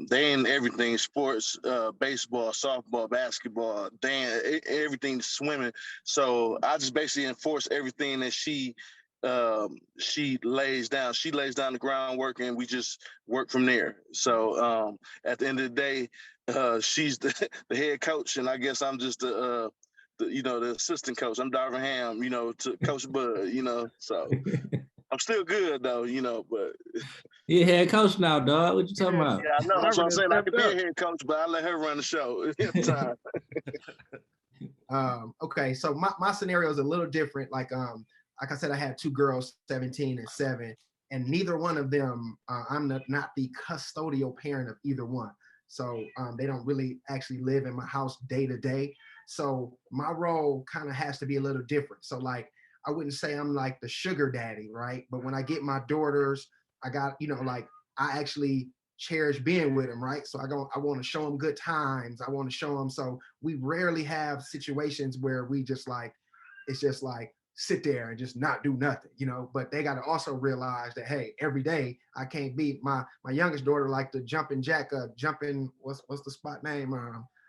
they in everything: sports, baseball, softball, basketball, dance, everything, swimming. So I just basically enforce everything that she lays down. She lays down the groundwork, and we just work from there. So at the end of the day, she's the head coach, and I guess I'm just the assistant coach. I'm Darvin Ham, to Coach Bud, So I'm still good though, but You head coach now, dog. What you talking about? yeah, I know. That's what I'm saying. I could be a Stepped head coach, but I let her run the show. Okay, so my scenario is a little different. Like I said, I had 2 girls, 17 and 7, and neither one of them, I'm not the custodial parent of either one. So they don't really actually live in my house day to day. So my role kind of has to be a little different. So like, I wouldn't say I'm like the sugar daddy, right? But when I get my daughters, I got, like I actually cherish being with them, right? So I want to show them good times. I want to show them. So we rarely have situations where we just like, it's just like, sit there and just not do nothing, you know. But they got to also realize that, hey, every day I can't be my youngest daughter like the jumping jack, jumping, what's the spot name?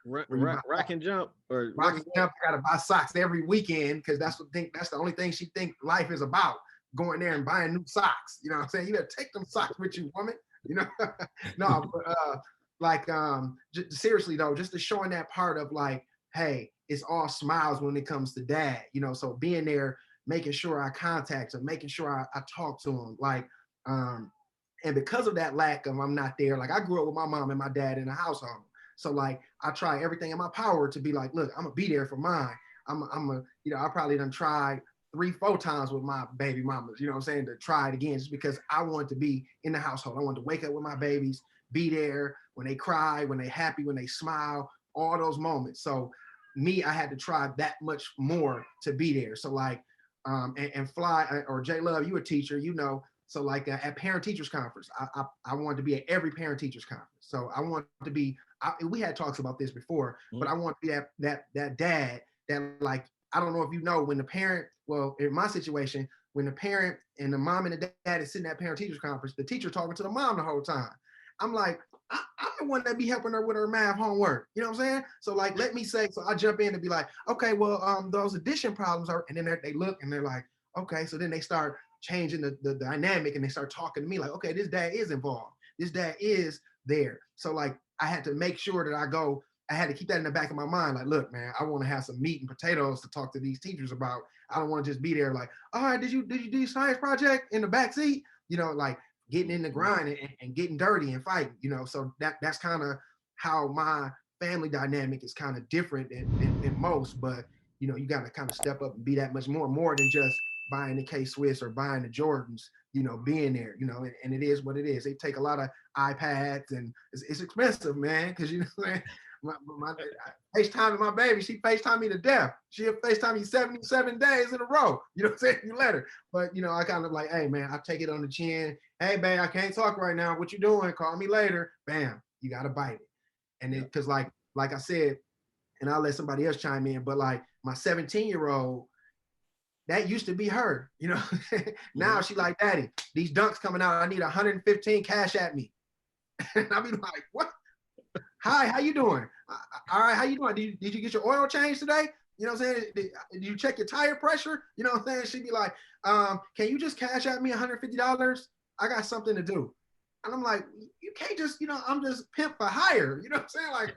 Rock and jump or rock and jump. I gotta buy socks every weekend because that's the only thing she think life is about. Going there and buying new socks. You know what I'm saying? You better take them socks with you, woman. You know, no, but seriously though, just to showing that part of like, hey, it's all smiles when it comes to dad. You know, so being there, making sure I contact him, making sure I talk to him, like, and because of that lack of I'm not there. Like I grew up with my mom and my dad in a household, so like I try everything in my power to be like, look, I'm gonna be there for mine. I probably done tried 3-4 times with my baby mamas, you know what I'm saying, to try it again, just because I wanted to be in the household. I wanted to wake up with my babies, be there when they cry, when they happy, when they smile, all those moments. So me, I had to try that much more to be there. So like, and Fly or J.Love, you a teacher, you know, so like at parent teachers conference, I wanted to be at every parent teachers conference. So I wanted to be, we had talks about this before, but I want to be that dad that like, I don't know if you know, when the parent, well, in my situation, when the parent and the mom and the dad is sitting at parent teachers conference, the teacher talking to the mom the whole time. I'm like, I'm the one that be helping her with her math homework. You know what I'm saying? So like, let me say, so I jump in and be like, okay, well, those addition problems are, and then they look and they're like, okay. So then they start changing the dynamic and they start talking to me like, okay, this dad is involved. This dad is there. So like, I had to make sure that I had to keep that in the back of my mind. Like, look, man, I want to have some meat and potatoes to talk to these teachers about. I don't want to just be there like, all right, did you do your science project in the back seat? You know, like getting in the grind and getting dirty and fighting, you know. So that's kind of how my family dynamic is kind of different than most. But, you know, you got to kind of step up and be that much more than just buying the K-Swiss or buying the Jordans, you know, being there, you know, and it is what it is. They take a lot of iPads and it's expensive, man, because, you know what I'm saying? My FaceTime my baby, she FaceTime me to death. She'll FaceTime me 77 days in a row. You know what I'm saying? You let her. But, you know, I kind of like, hey, man, I take it on the chin. Hey, babe, I can't talk right now. What you doing? Call me later. Bam, you got to bite it. And then, because like I said, and I'll let somebody else chime in, but like my 17-year-old, that used to be her, you know. Now she like, daddy, these dunks coming out, I need 115 cash at me. And I be like, what? Hi, how you doing? All right, how you doing? Did you get your oil changed today? You know what I'm saying? Did you check your tire pressure? You know what I'm saying? She'd be like, can you just cash at me $150? I got something to do. And I'm like, you can't just, you know, I'm just pimp for hire. You know what I'm saying? Like,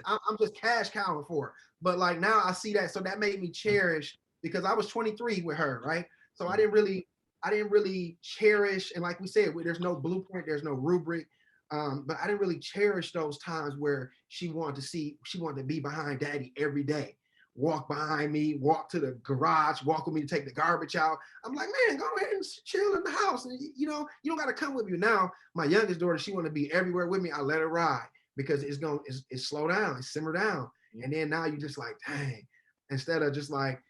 I'm just cash cowing for her. But like now I see that, so that made me cherish, because I was 23 with her, right? So I didn't really cherish, and like we said, there's no blueprint, there's no rubric. But I didn't really cherish those times where she wanted to be behind daddy every day, walk behind me, walk to the garage, walk with me to take the garbage out. I'm like, man, go ahead and chill in the house. And you know, you don't got to come with me. Now, my youngest daughter, she want to be everywhere with me. I let her ride because it's slow down, it's simmer down. And then now you just like, dang, instead of just like,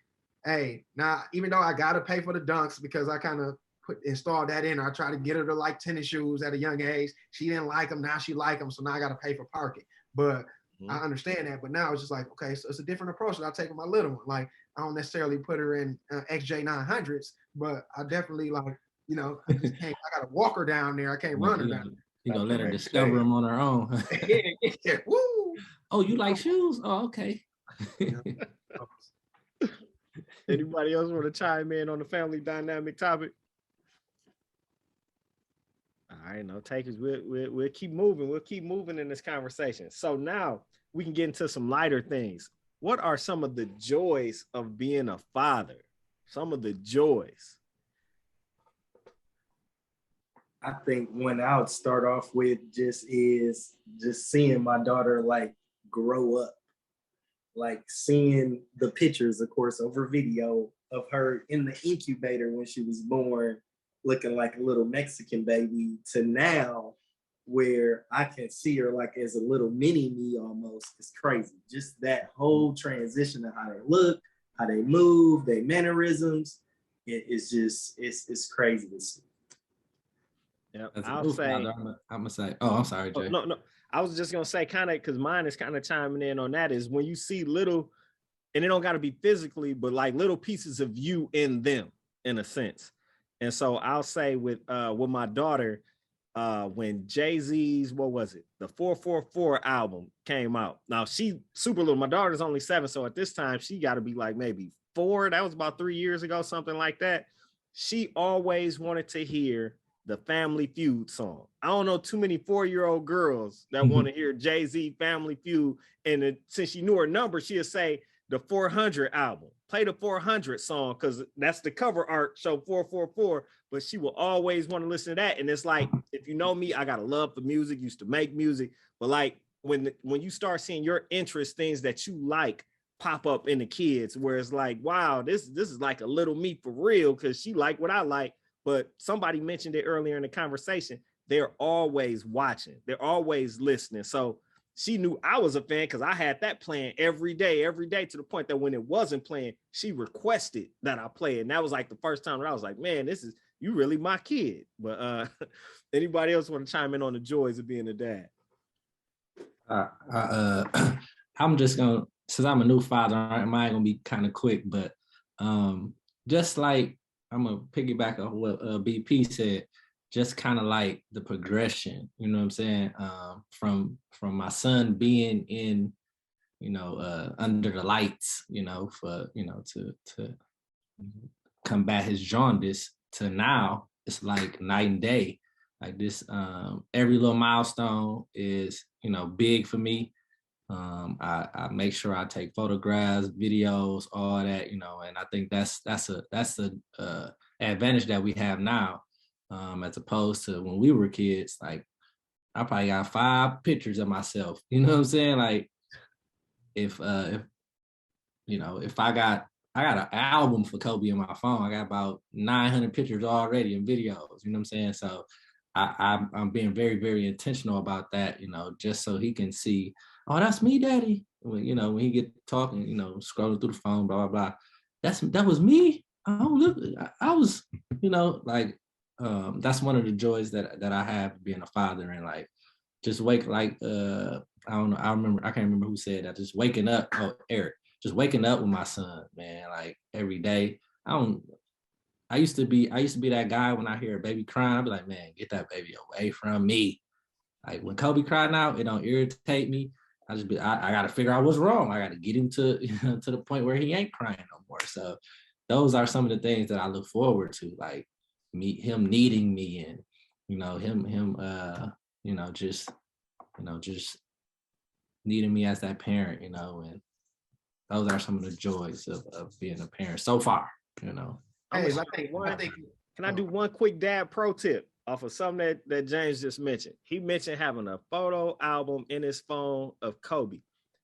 hey, now, even though I got to pay for the dunks because I kind of install that in. I try to get her to like tennis shoes at a young age. She didn't like them. Now she like them. So now I got to pay for parking. But I understand that. But now it's just like, okay, so it's a different approach that I take with my little one. Like, I don't necessarily put her in XJ900s, but I definitely like, you know, I just can't, I got to walk her down there. I can't run her down. You gonna let her discover them on her own. Yeah. Woo. Oh, you like shoes? Oh, okay. Anybody else want to chime in on the family dynamic topic? All right, no takers. We'll keep moving. We'll keep moving in this conversation. So now we can get into some lighter things. What are some of the joys of being a father? Some of the joys. I think one I would start off with is seeing my daughter like grow up, like seeing the pictures, of course, over video of her in the incubator when she was born, looking like a little Mexican baby, to now where I can see her like as a little mini me almost. It's crazy. Just that whole transition of how they look, how they move, their mannerisms. It's crazy to see. Yeah, I'm gonna say. Oh, I'm sorry, Jay. No. I was just gonna say, kind of, because mine is kind of chiming in on that. Is when you see little, and it don't got to be physically, but like little pieces of you in them, in a sense. And so I'll say with my daughter, when Jay-Z's, what was it, the 444 album came out. Now she super little. My daughter's only 7, so at this time she got to be like maybe 4. That was about 3 years ago, something like that. She always wanted to hear the Family Feud song. I don't know too many 4-year-old girls that want to hear Jay-Z Family Feud. And since she knew her number, she'd say the 400 album. Play the 400 song because that's the cover art, show 444. But she will always want to listen to that. And it's like, if you know me, I got a love for music, used to make music. But like when you start seeing your interests, things that you like, pop up in the kids, where it's like, wow, this is like a little me for real, because she like what I like. But somebody mentioned it earlier in the conversation. They're always watching. They're always listening. So she knew I was a fan because I had that playing every day, to the point that when it wasn't playing, she requested that I play it. And that was like the first time that I was like, man, you really my kid. But anybody else want to chime in on the joys of being a dad? I'm just gonna, since I'm a new father, I'm gonna be kind of quick, but just like I'm gonna piggyback on what BP said, just kind of like the progression, you know what I'm saying? From my son being in, under the lights, for, to combat his jaundice, to now it's like night and day. Like this, every little milestone is, big for me. I make sure I take photographs, videos, all that, and I think that's the advantage that we have now, as opposed to when we were kids. Like I probably got 5 pictures of myself. You know what I'm saying? Like if I got an album for Kobe on my phone, I got about 900 pictures already and videos. You know what I'm saying? So I'm being very, very intentional about that. Just so he can see, oh, that's me, Daddy. When he get talking, scrolling through the phone, blah blah blah. That was me. Oh, look, I was, that's one of the joys that I have being a father, and like just wake, like I don't know, I can't remember who said that. Just waking up, Eric, just waking up with my son, man, like every day. I used to be that guy when I hear a baby crying, I'd be like, man, get that baby away from me. Like when Kobe cried now, it don't irritate me. I gotta figure out what's wrong. I gotta get him to to the point where he ain't crying no more. So those are some of the things that I look forward to, like him needing me, and him just needing me as that parent, and those are some of the joys of being a parent so far, Hey, Can I do one quick dad pro tip off of something that James just mentioned? He mentioned having a photo album in his phone of Kobe.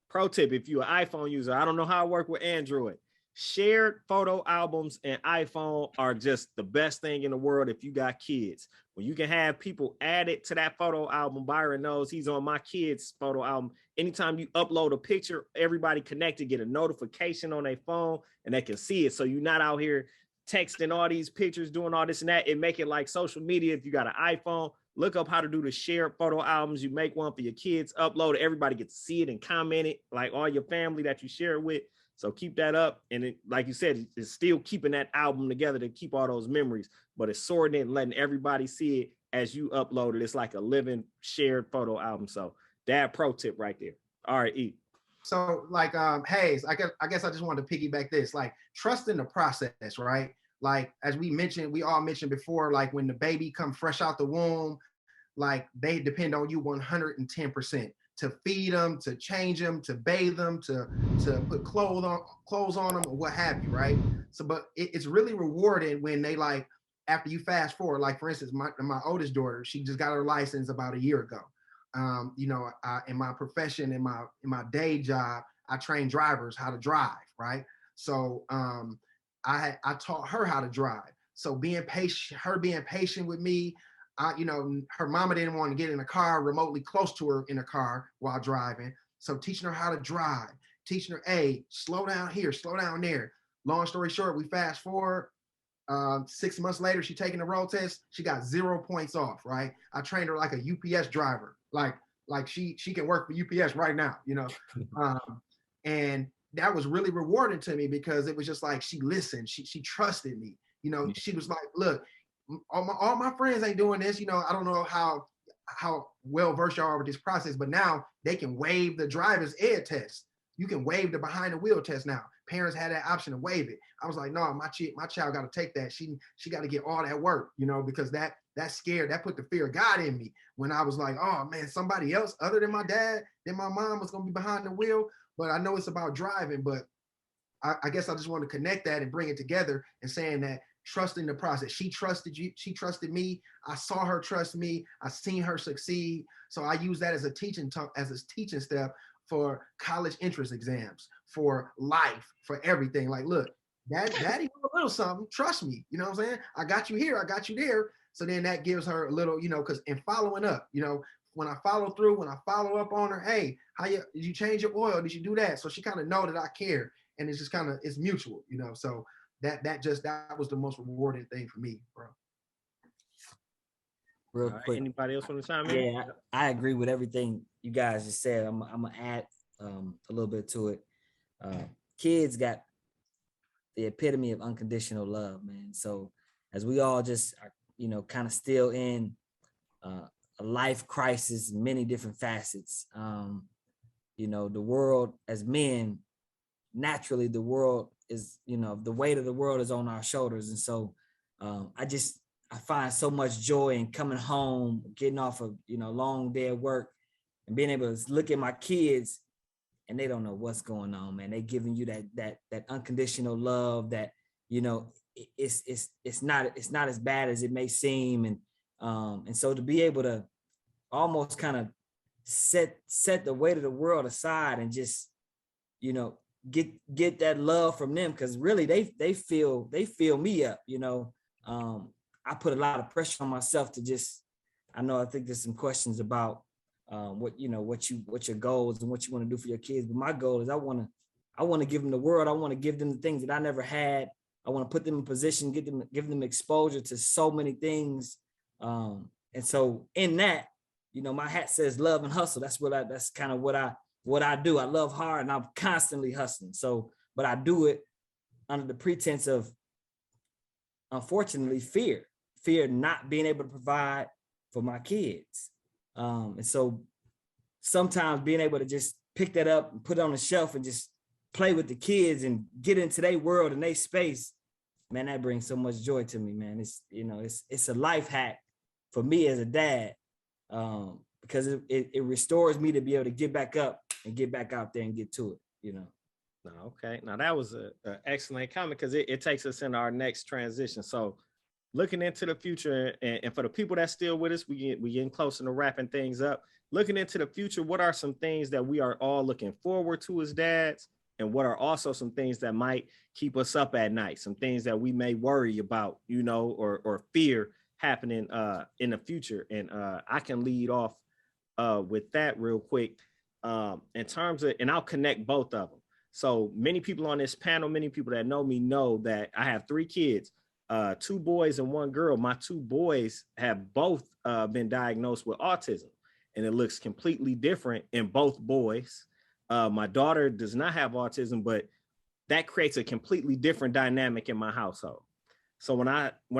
Pro tip, if you're an iPhone user, I don't know how it works with Android. Shared photo albums and iPhone are just the best thing in the world if you got kids. When you can have people add it to that photo album, Byron knows he's on my kids' photo album. Anytime you upload a picture, everybody connected get a notification on their phone and they can see it. So you're not out here texting all these pictures, doing all this and that. It make it like social media. If you got an iPhone, look up how to do the shared photo albums. You make one for your kids, upload it. Everybody gets to see it and comment it, like all your family that you share it with. So keep that up. And it, like you said, it's still keeping that album together to keep all those memories, but it's sorting it and letting everybody see it as you upload it. It's like a living shared photo album. So that pro tip right there. All right, E. So like Hayes, I guess I just wanted to piggyback this, like trust in the process, right? Like as we all mentioned before, like when the baby come fresh out the womb, like they depend on you 110% to feed them, to change them, to bathe them, to put clothes on them, or what have you, right? So, but it's really rewarding when they, like, after you fast forward, like for instance, my oldest daughter, she just got her license about a year ago. In my profession, in my day job, I train drivers how to drive, right? So I taught her how to drive. So being patient with me, her mama didn't want to get in a car remotely close to her in a car while driving. So teaching her how to drive, teaching her, hey, slow down here, slow down there. Long story short, we fast forward. 6 months later, she taking the road test. She got 0 points off, right? I trained her like a UPS driver. Like she can work for UPS right now, and that was really rewarding to me because it was just like she listened, she trusted me. You know, she was like, look, all my friends ain't doing this. You know, I don't know how well versed you are with this process, but now they can waive the driver's ed test. You can waive the behind the wheel test now. Parents had that option to waive it. I was like, no, my child got to take that. She got to get all that work, you know, because that scared, that put the fear of God in me when I was like, oh man, somebody else other than my dad, than my mom was going to be behind the wheel. But I know it's about driving, but I guess I just want to connect that and bring it together and saying that trusting the process. She trusted you. She trusted me. I saw her trust me. I seen her succeed. So I use that as a teaching step for college entrance exams, for life, for everything. Like, look, daddy, a little something. Trust me. You know what I'm saying? I got you here. I got you there. So then that gives her a little, you know, because in following up, you know, when I follow through, when I follow up on her, hey, did you change your oil? Did you do that? So she kind of know that I care. And it's just kind of, it's mutual, you know. So that was the most rewarding thing for me, bro. Real quick. Anybody else want to chime in? Yeah, I agree with everything you guys just said. I'm gonna add a little bit to it. Kids got the epitome of unconditional love, man. So as we all just are, you know, kind of still in a life crisis, many different facets. You know, the world as men, naturally the world is, you know, the weight of the world is on our shoulders. And so I find so much joy in coming home, getting off of, you know, long day of work and being able to look at my kids and they don't know what's going on, man. They giving you that unconditional love that, you know, it's not as bad as it may seem. And so to be able to almost kind of set the weight of the world aside and just, you know, get that love from them, because really they fill me up, you know. I put a lot of pressure on myself to just, I think there's some questions about what your goals and what you want to do for your kids, but my goal is I want to give them the world. I want to give them the things that I never had. I want to put them in position, give them exposure to so many things. And so in that, you know, my hat says love and hustle. That's kind of what I do. I love hard and I'm constantly hustling. So, but I do it under the pretense of, unfortunately, fear not being able to provide for my kids. And so sometimes being able to just pick that up and put it on the shelf and just play with the kids and get into their world and their space, man, that brings so much joy to me, man. It's, you know, it's a life hack for me as a dad, because it restores me to be able to get back up and get back out there and get to it, you know. Okay. Now that was an excellent comment because it takes us into our next transition. So looking into the future, and for the people that's still with us, we getting closer to wrapping things up. Looking into the future, what are some things that we are all looking forward to as dads? And what are also some things that might keep us up at night? Some things that we may worry about, you know, or fear happening in the future. And I can lead off with that real quick in terms of, and I'll connect both of them. So many people on this panel, many people that know me know that I have 3 kids, 2 boys and 1 girl. My 2 boys have both been diagnosed with autism, and it looks completely different in both boys. My daughter does not have autism, but that creates a completely different dynamic in my household. So when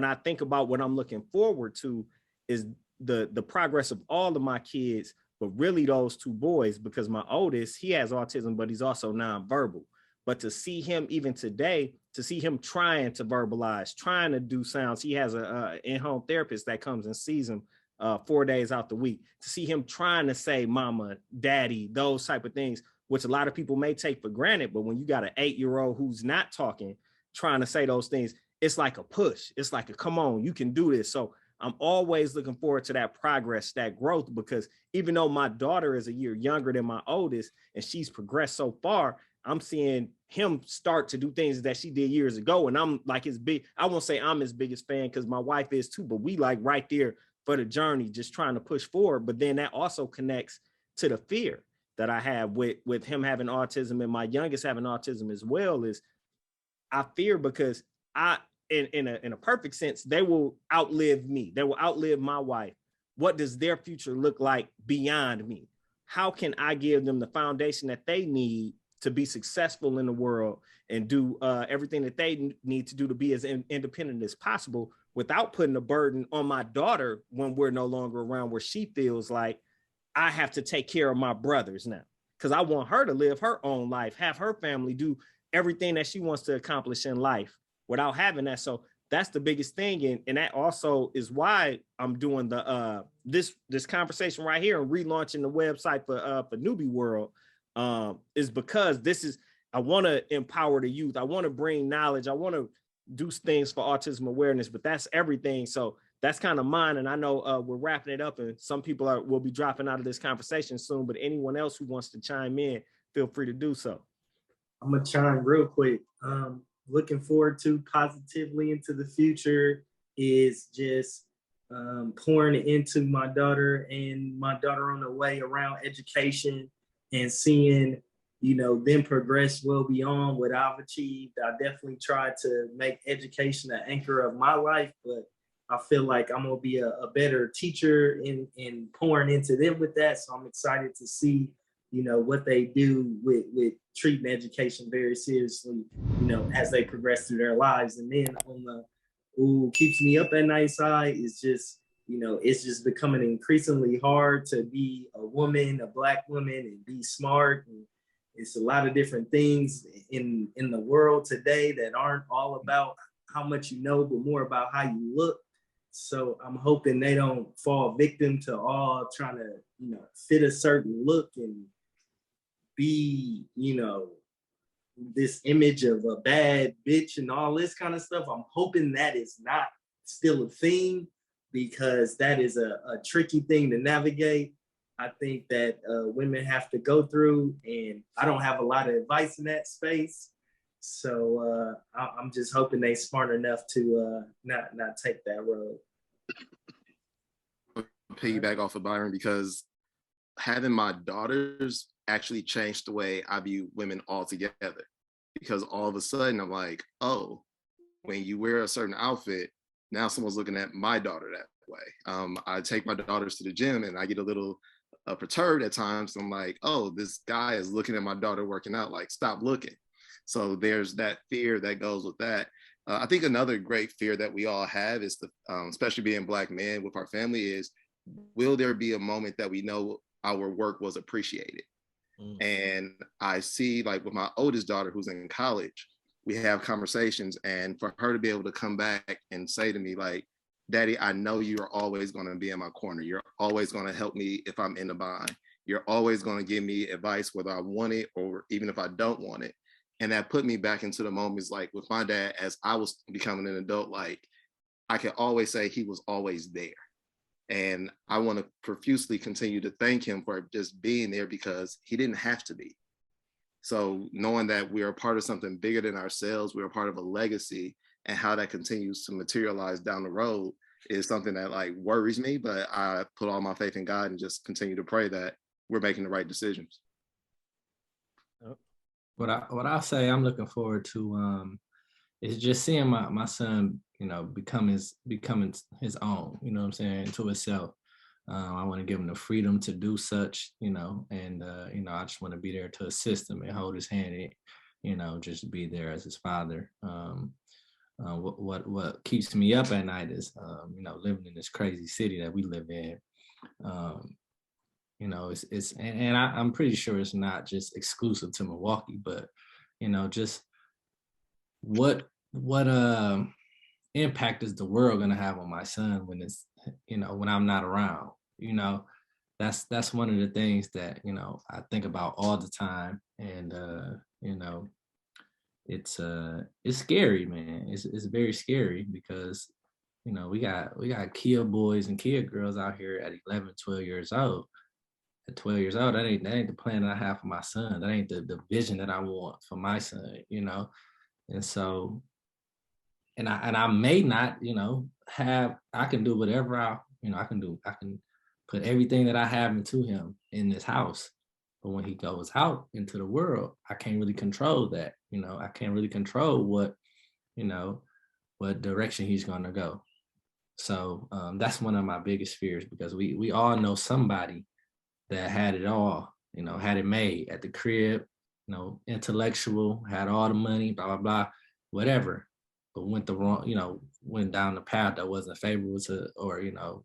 I think about what I'm looking forward to is the progress of all of my kids, but really those 2 boys, because my oldest, he has autism, but he's also nonverbal. But to see him even today, to see him trying to verbalize, trying to do sounds, he has a in-home therapist that comes and sees him 4 days out the week. To see him trying to say mama, daddy, those type of things, which a lot of people may take for granted. But when you got an 8-year-old who's not talking, trying to say those things, it's like a push. It's like a, come on, you can do this. So I'm always looking forward to that progress, that growth, because even though my daughter is a year younger than my oldest and she's progressed so far, I'm seeing him start to do things that she did years ago. And I'm like his big, I won't say I'm his biggest fan because my wife is too, but we like right there for the journey, just trying to push forward. But then that also connects to the fear that I have with him having autism and my youngest having autism as well. Is I fear because in a perfect sense, they will outlive me. They will outlive my wife. What does their future look like beyond me? How can I give them the foundation that they need to be successful in the world and do everything that they need to do to be as independent as possible without putting a burden on my daughter when we're no longer around, where she feels like I have to take care of my brothers now. Because I want her to live her own life, have her family do everything that she wants to accomplish in life without having that. So that's the biggest thing. And that also is why I'm doing the this conversation right here and relaunching the website for N.U.B.Y World, is because I want to empower the youth. I want to bring knowledge. I want to do things for autism awareness, but that's everything. So that's kind of mine. And I know we're wrapping it up and some people will be dropping out of this conversation soon, but anyone else who wants to chime in, feel free to do so. I'm gonna chime real quick. Looking forward to positively into the future is just pouring into my daughter and my daughter on the way around education and seeing, you know, them progress well beyond what I've achieved. I definitely try to make education an anchor of my life, but I feel like I'm gonna be a better teacher in pouring into them with that. So I'm excited to see, you know, what they do with treating education very seriously, you know, as they progress through their lives. And then on the keeps me up at night side is just, you know, it's just becoming increasingly hard to be a woman, a Black woman, and be smart. And it's a lot of different things in the world today that aren't all about how much you know, but more about how you look. So I'm hoping they don't fall victim to all trying to, you know, fit a certain look and be, you know, this image of a bad bitch and all this kind of stuff. I'm hoping that is not still a thing, because that is a tricky thing to navigate. I think that women have to go through, and I don't have a lot of advice in that space. So I'm just hoping they smart enough to not take that road. Piggyback off of Byron, because having my daughters actually changed the way I view women altogether. Because all of a sudden I'm like, oh, when you wear a certain outfit, now someone's looking at my daughter that way. I take my daughters to the gym and I get a little perturbed at times. I'm like, oh, this guy is looking at my daughter working out, like, stop looking. So there's that fear that goes with that. I think another great fear that we all have is, especially being Black men with our family, is, will there be a moment that we know our work was appreciated? And I see, like, with my oldest daughter who's in college, we have conversations, and for her to be able to come back and say to me, like, Daddy, I know you're always going to be in my corner. You're always going to help me if I'm in a bind. You're always going to give me advice, whether I want it or even if I don't want it. And that put me back into the moments, like with my dad, as I was becoming an adult, like, I can always say he was always there. And I want to profusely continue to thank him for just being there, because he didn't have to be. So knowing that we are a part of something bigger than ourselves, we're a part of a legacy, and how that continues to materialize down the road is something that, like, worries me, but I put all my faith in God and just continue to pray that we're making the right decisions. What I'll say I'm looking forward to is just seeing my son, you know, becoming his own, you know what I'm saying, to himself. I want to give him the freedom to do such, you know, and you know, I just want to be there to assist him and hold his hand, and, you know, just be there as his father. What keeps me up at night is, you know, living in this crazy city that we live in. You know, I'm pretty sure it's not just exclusive to Milwaukee, but, you know, just what impact is the world gonna have on my son when it's, you know, when I'm not around? You know, that's one of the things that, you know, I think about all the time. And you know, it's scary, man. It's very scary, because, you know, we got kid boys and kid girls out here at 11, 12 years old. At 12 years old, that ain't the plan that I have for my son. That ain't the vision that I want for my son, you know. And so, and I may not, you know, I can do whatever I can put everything that I have into him in this house. But when he goes out into the world, I can't really control that. You know, I can't really control what direction he's gonna go. So that's one of my biggest fears, because we all know somebody that had it all, you know, had it made at the crib, intellectual, had all the money, blah, blah, blah, whatever, but went down the path that wasn't favorable to, or,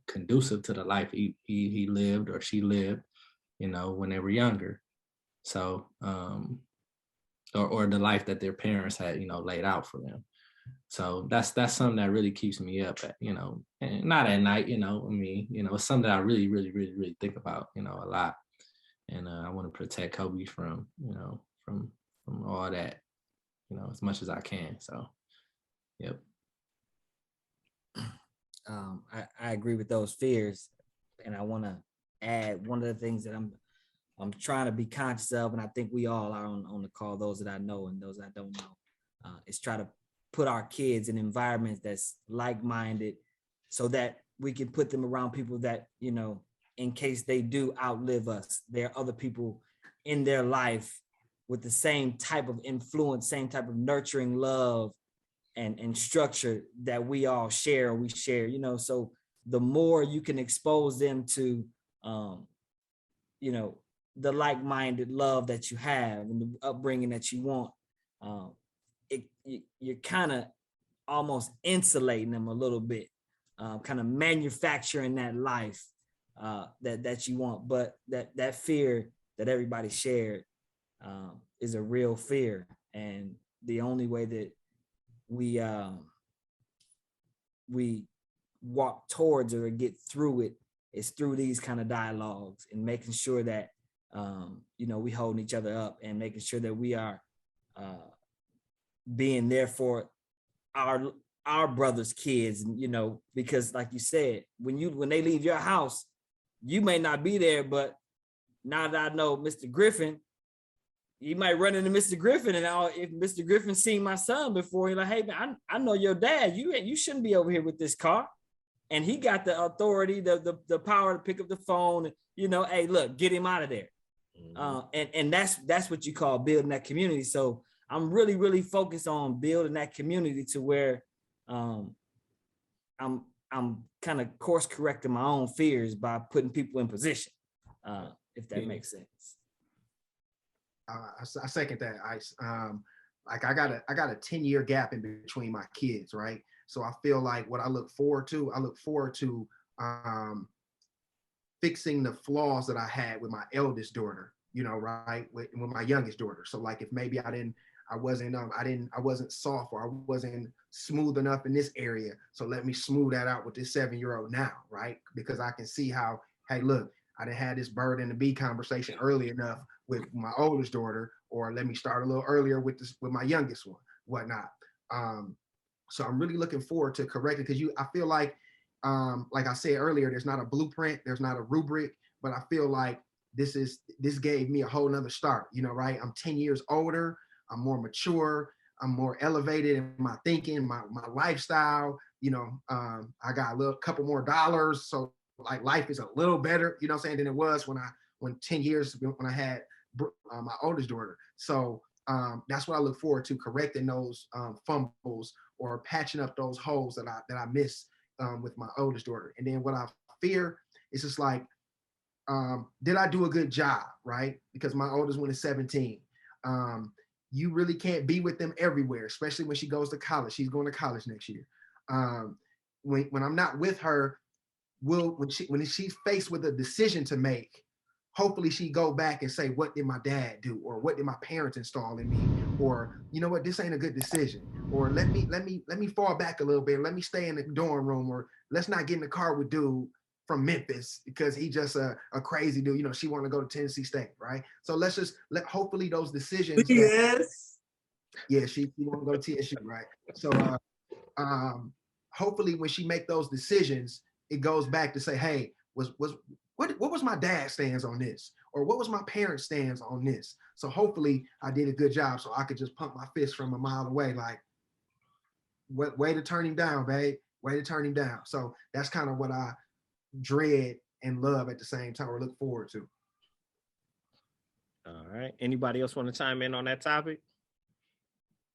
conducive to the life he lived or she lived, when they were younger. So, or the life that their parents had, laid out for them. So that's something that really keeps me up at, and not at night, it's something that I really, really, really, really think about, a lot. And I want to protect Kobe from all that, as much as I can. So, yep. I agree with those fears, and I want to add one of the things that I'm trying to be conscious of, and I think we all are on the call, those that I know and those I don't know, is try to put our kids in environments that's like-minded, so that we can put them around people that, in case they do outlive us, there are other people in their life with the same type of influence, same type of nurturing love and structure that we all share, so the more you can expose them to, the like-minded love that you have and the upbringing that you want, you're kind of almost insulating them a little bit, kind of manufacturing that life that you want. But that fear that everybody shared is a real fear, and the only way that we walk towards or get through it is through these kind of dialogues, and making sure that we holding each other up, and making sure that we are being there for our brothers' kids, because like you said, when they leave your house, you may not be there, but now that I know Mr. Griffin, you might run into Mr. Griffin, and if Mr. Griffin seen my son before, you're like, hey man, I know your dad. You shouldn't be over here with this car. And he got the authority, the power to pick up the phone. Hey, look, get him out of there. And that's what you call building that community. So I'm really, really focused on building that community to where I'm kind of course correcting my own fears by putting people in position, if that makes sense. I second that, Ice. Like I got a 10-year gap in between my kids, right? So I feel like what I look forward to fixing the flaws that I had with my eldest daughter, right, with my youngest daughter. So like if maybe I wasn't soft, or I wasn't smooth enough in this area, so let me smooth that out with this 7-year-old now, right? Because I can see how, hey, look, I didn't have this bird and the bee conversation early enough with my oldest daughter, or let me start a little earlier with my youngest one, whatnot. So I'm really looking forward to correcting, because I feel like I said earlier, there's not a blueprint, there's not a rubric, but I feel like this gave me a whole nother start, right? I'm 10 years older, I'm more mature, I'm more elevated in my thinking, my lifestyle, I got a couple more dollars. So like life is a little better, than it was when 10 years when I had my oldest daughter. So that's what I look forward to, correcting those fumbles, or patching up those holes that I miss with my oldest daughter. And then what I fear is just like, did I do a good job, right? Because my oldest one is 17. You really can't be with them everywhere, especially when she goes to college. She's going to college next year. When I'm not with her, when she's faced with a decision to make, hopefully she go back and say, what did my dad do? Or what did my parents install in me? Or, you know what, this ain't a good decision. Or let me fall back a little bit. Let me stay in the dorm room, or let's not get in the car with dude from Memphis because he just a crazy dude. She want to go to Tennessee State, right? So let's just hopefully those decisions. Yes. She want to go to TSU, right? So hopefully when she make those decisions, it goes back to say, hey, what was my dad's stance on this? Or what was my parents' stance on this? So hopefully I did a good job, so I could just pump my fist from a mile away, like, way to turn him down, babe. Way to turn him down. So that's kind of what I dread and love at the same time, or look forward to. All right. Anybody else want to chime in on that topic?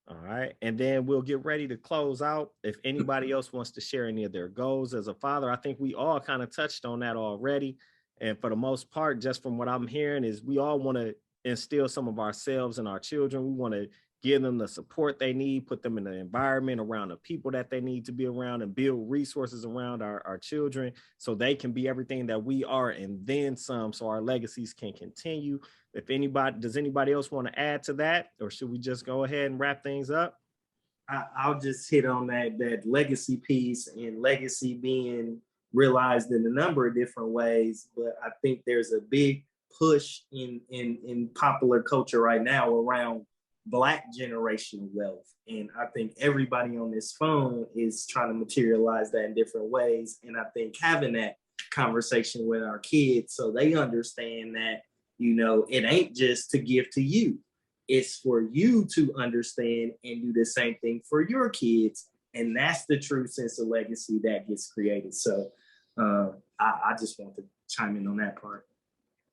All right. And then we'll get ready to close out. If anybody else wants to share any of their goals as a father, I think we all kind of touched on that already. And for the most part, just from what I'm hearing, is we all want to instill some of ourselves in our children. We want to give them the support they need, put them in the environment around the people that they need to be around, and build resources around our children so they can be everything that we are and then some, so our legacies can continue. Does anybody else want to add to that, or should we just go ahead and wrap things up? I'll just hit on that legacy piece, and legacy being realized in a number of different ways. But I think there's a big push in popular culture right now around Black generational wealth. And I think everybody on this phone is trying to materialize that in different ways. And I think having that conversation with our kids so they understand that, it ain't just to give to you. It's for you to understand and do the same thing for your kids. And that's the true sense of legacy that gets created. So I just want to chime in on that part.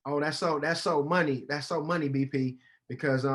Oh, that's so money. That's so money, BP, because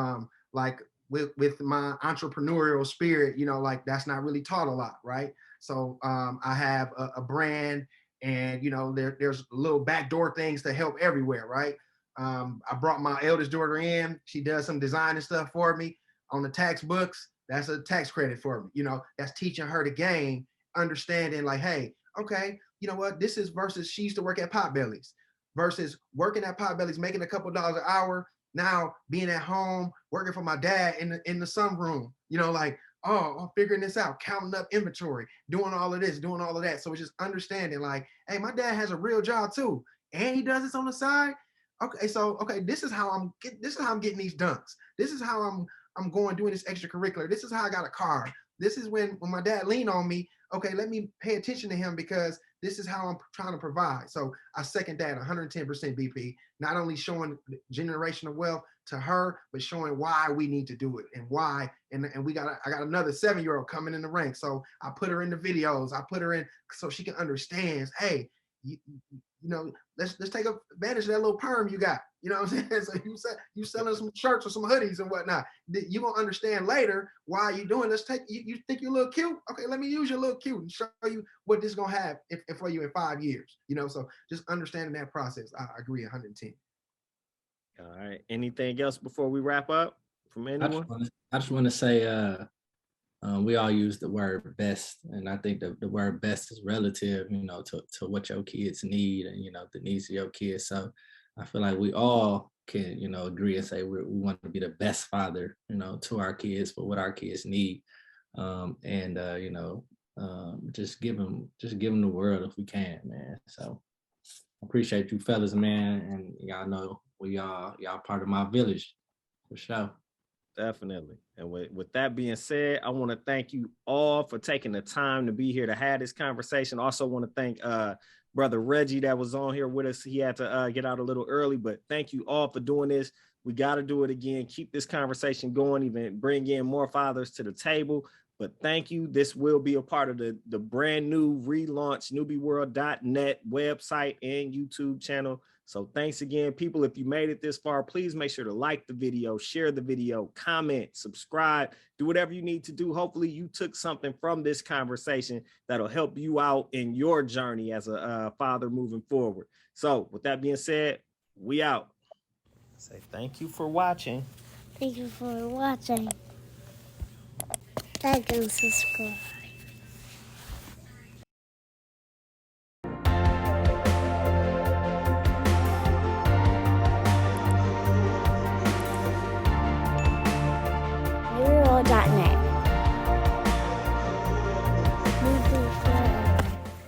like with my entrepreneurial spirit, like that's not really taught a lot, right? So I have a brand, and there's little backdoor things to help everywhere, right? I brought my eldest daughter in. She does some design and stuff for me on the tax books. That's a tax credit for me. That's teaching her the game, understanding like, hey, okay, you know what? This is versus she used to work at Potbelly's versus working at Potbelly's, making a couple dollars an hour. Now being at home, working for my dad in the sunroom, like, oh, I'm figuring this out, counting up inventory, doing all of this, doing all of that. So it's just understanding like, hey, my dad has a real job too, and he does this on the side. Okay, so this is how I'm getting these dunks. This is how I'm going doing this extracurricular. This is how I got a car. This is when my dad leaned on me. Okay, let me pay attention to him because this is how I'm trying to provide. So I second that 110% BP. Not only showing generational wealth to her, but showing why we need to do it and why. And I got another 7-year-old coming in the ranks. So I put her in the videos. I put her in so she can understand. Hey, let's take advantage of that little perm you got. You know what I'm saying? So you selling some shirts or some hoodies and whatnot. You're gonna understand later why you're doing. You think you're a little cute? Okay, let me use your little cute and show you what this is gonna have if for you in 5 years. So just understanding that process. I agree 110. All right. Anything else before we wrap up from anyone? I just want to say we all use the word best, and I think the word best is relative, to what your kids need and, the needs of your kids. So I feel like we all can, agree and say we want to be the best father, to our kids for what our kids need. Just give them the world if we can, man. So I appreciate you fellas, man. And y'all know y'all part of my village for sure. Definitely. And with that being said, I want to thank you all for taking the time to be here to have this conversation. Also want to thank Brother Reggie that was on here with us. He had to get out a little early, but thank you all for doing this. We got to do it again. Keep this conversation going, even bring in more fathers to the table. But thank you. This will be a part of the brand new relaunch newbieworld.net website and YouTube channel. So thanks again, people. If you made it this far, please make sure to like the video, share the video, comment, subscribe, do whatever you need to do. Hopefully you took something from this conversation that'll help you out in your journey as a father moving forward. So with that being said, we out. Say thank you for watching. Thank you for watching. Like and subscribe.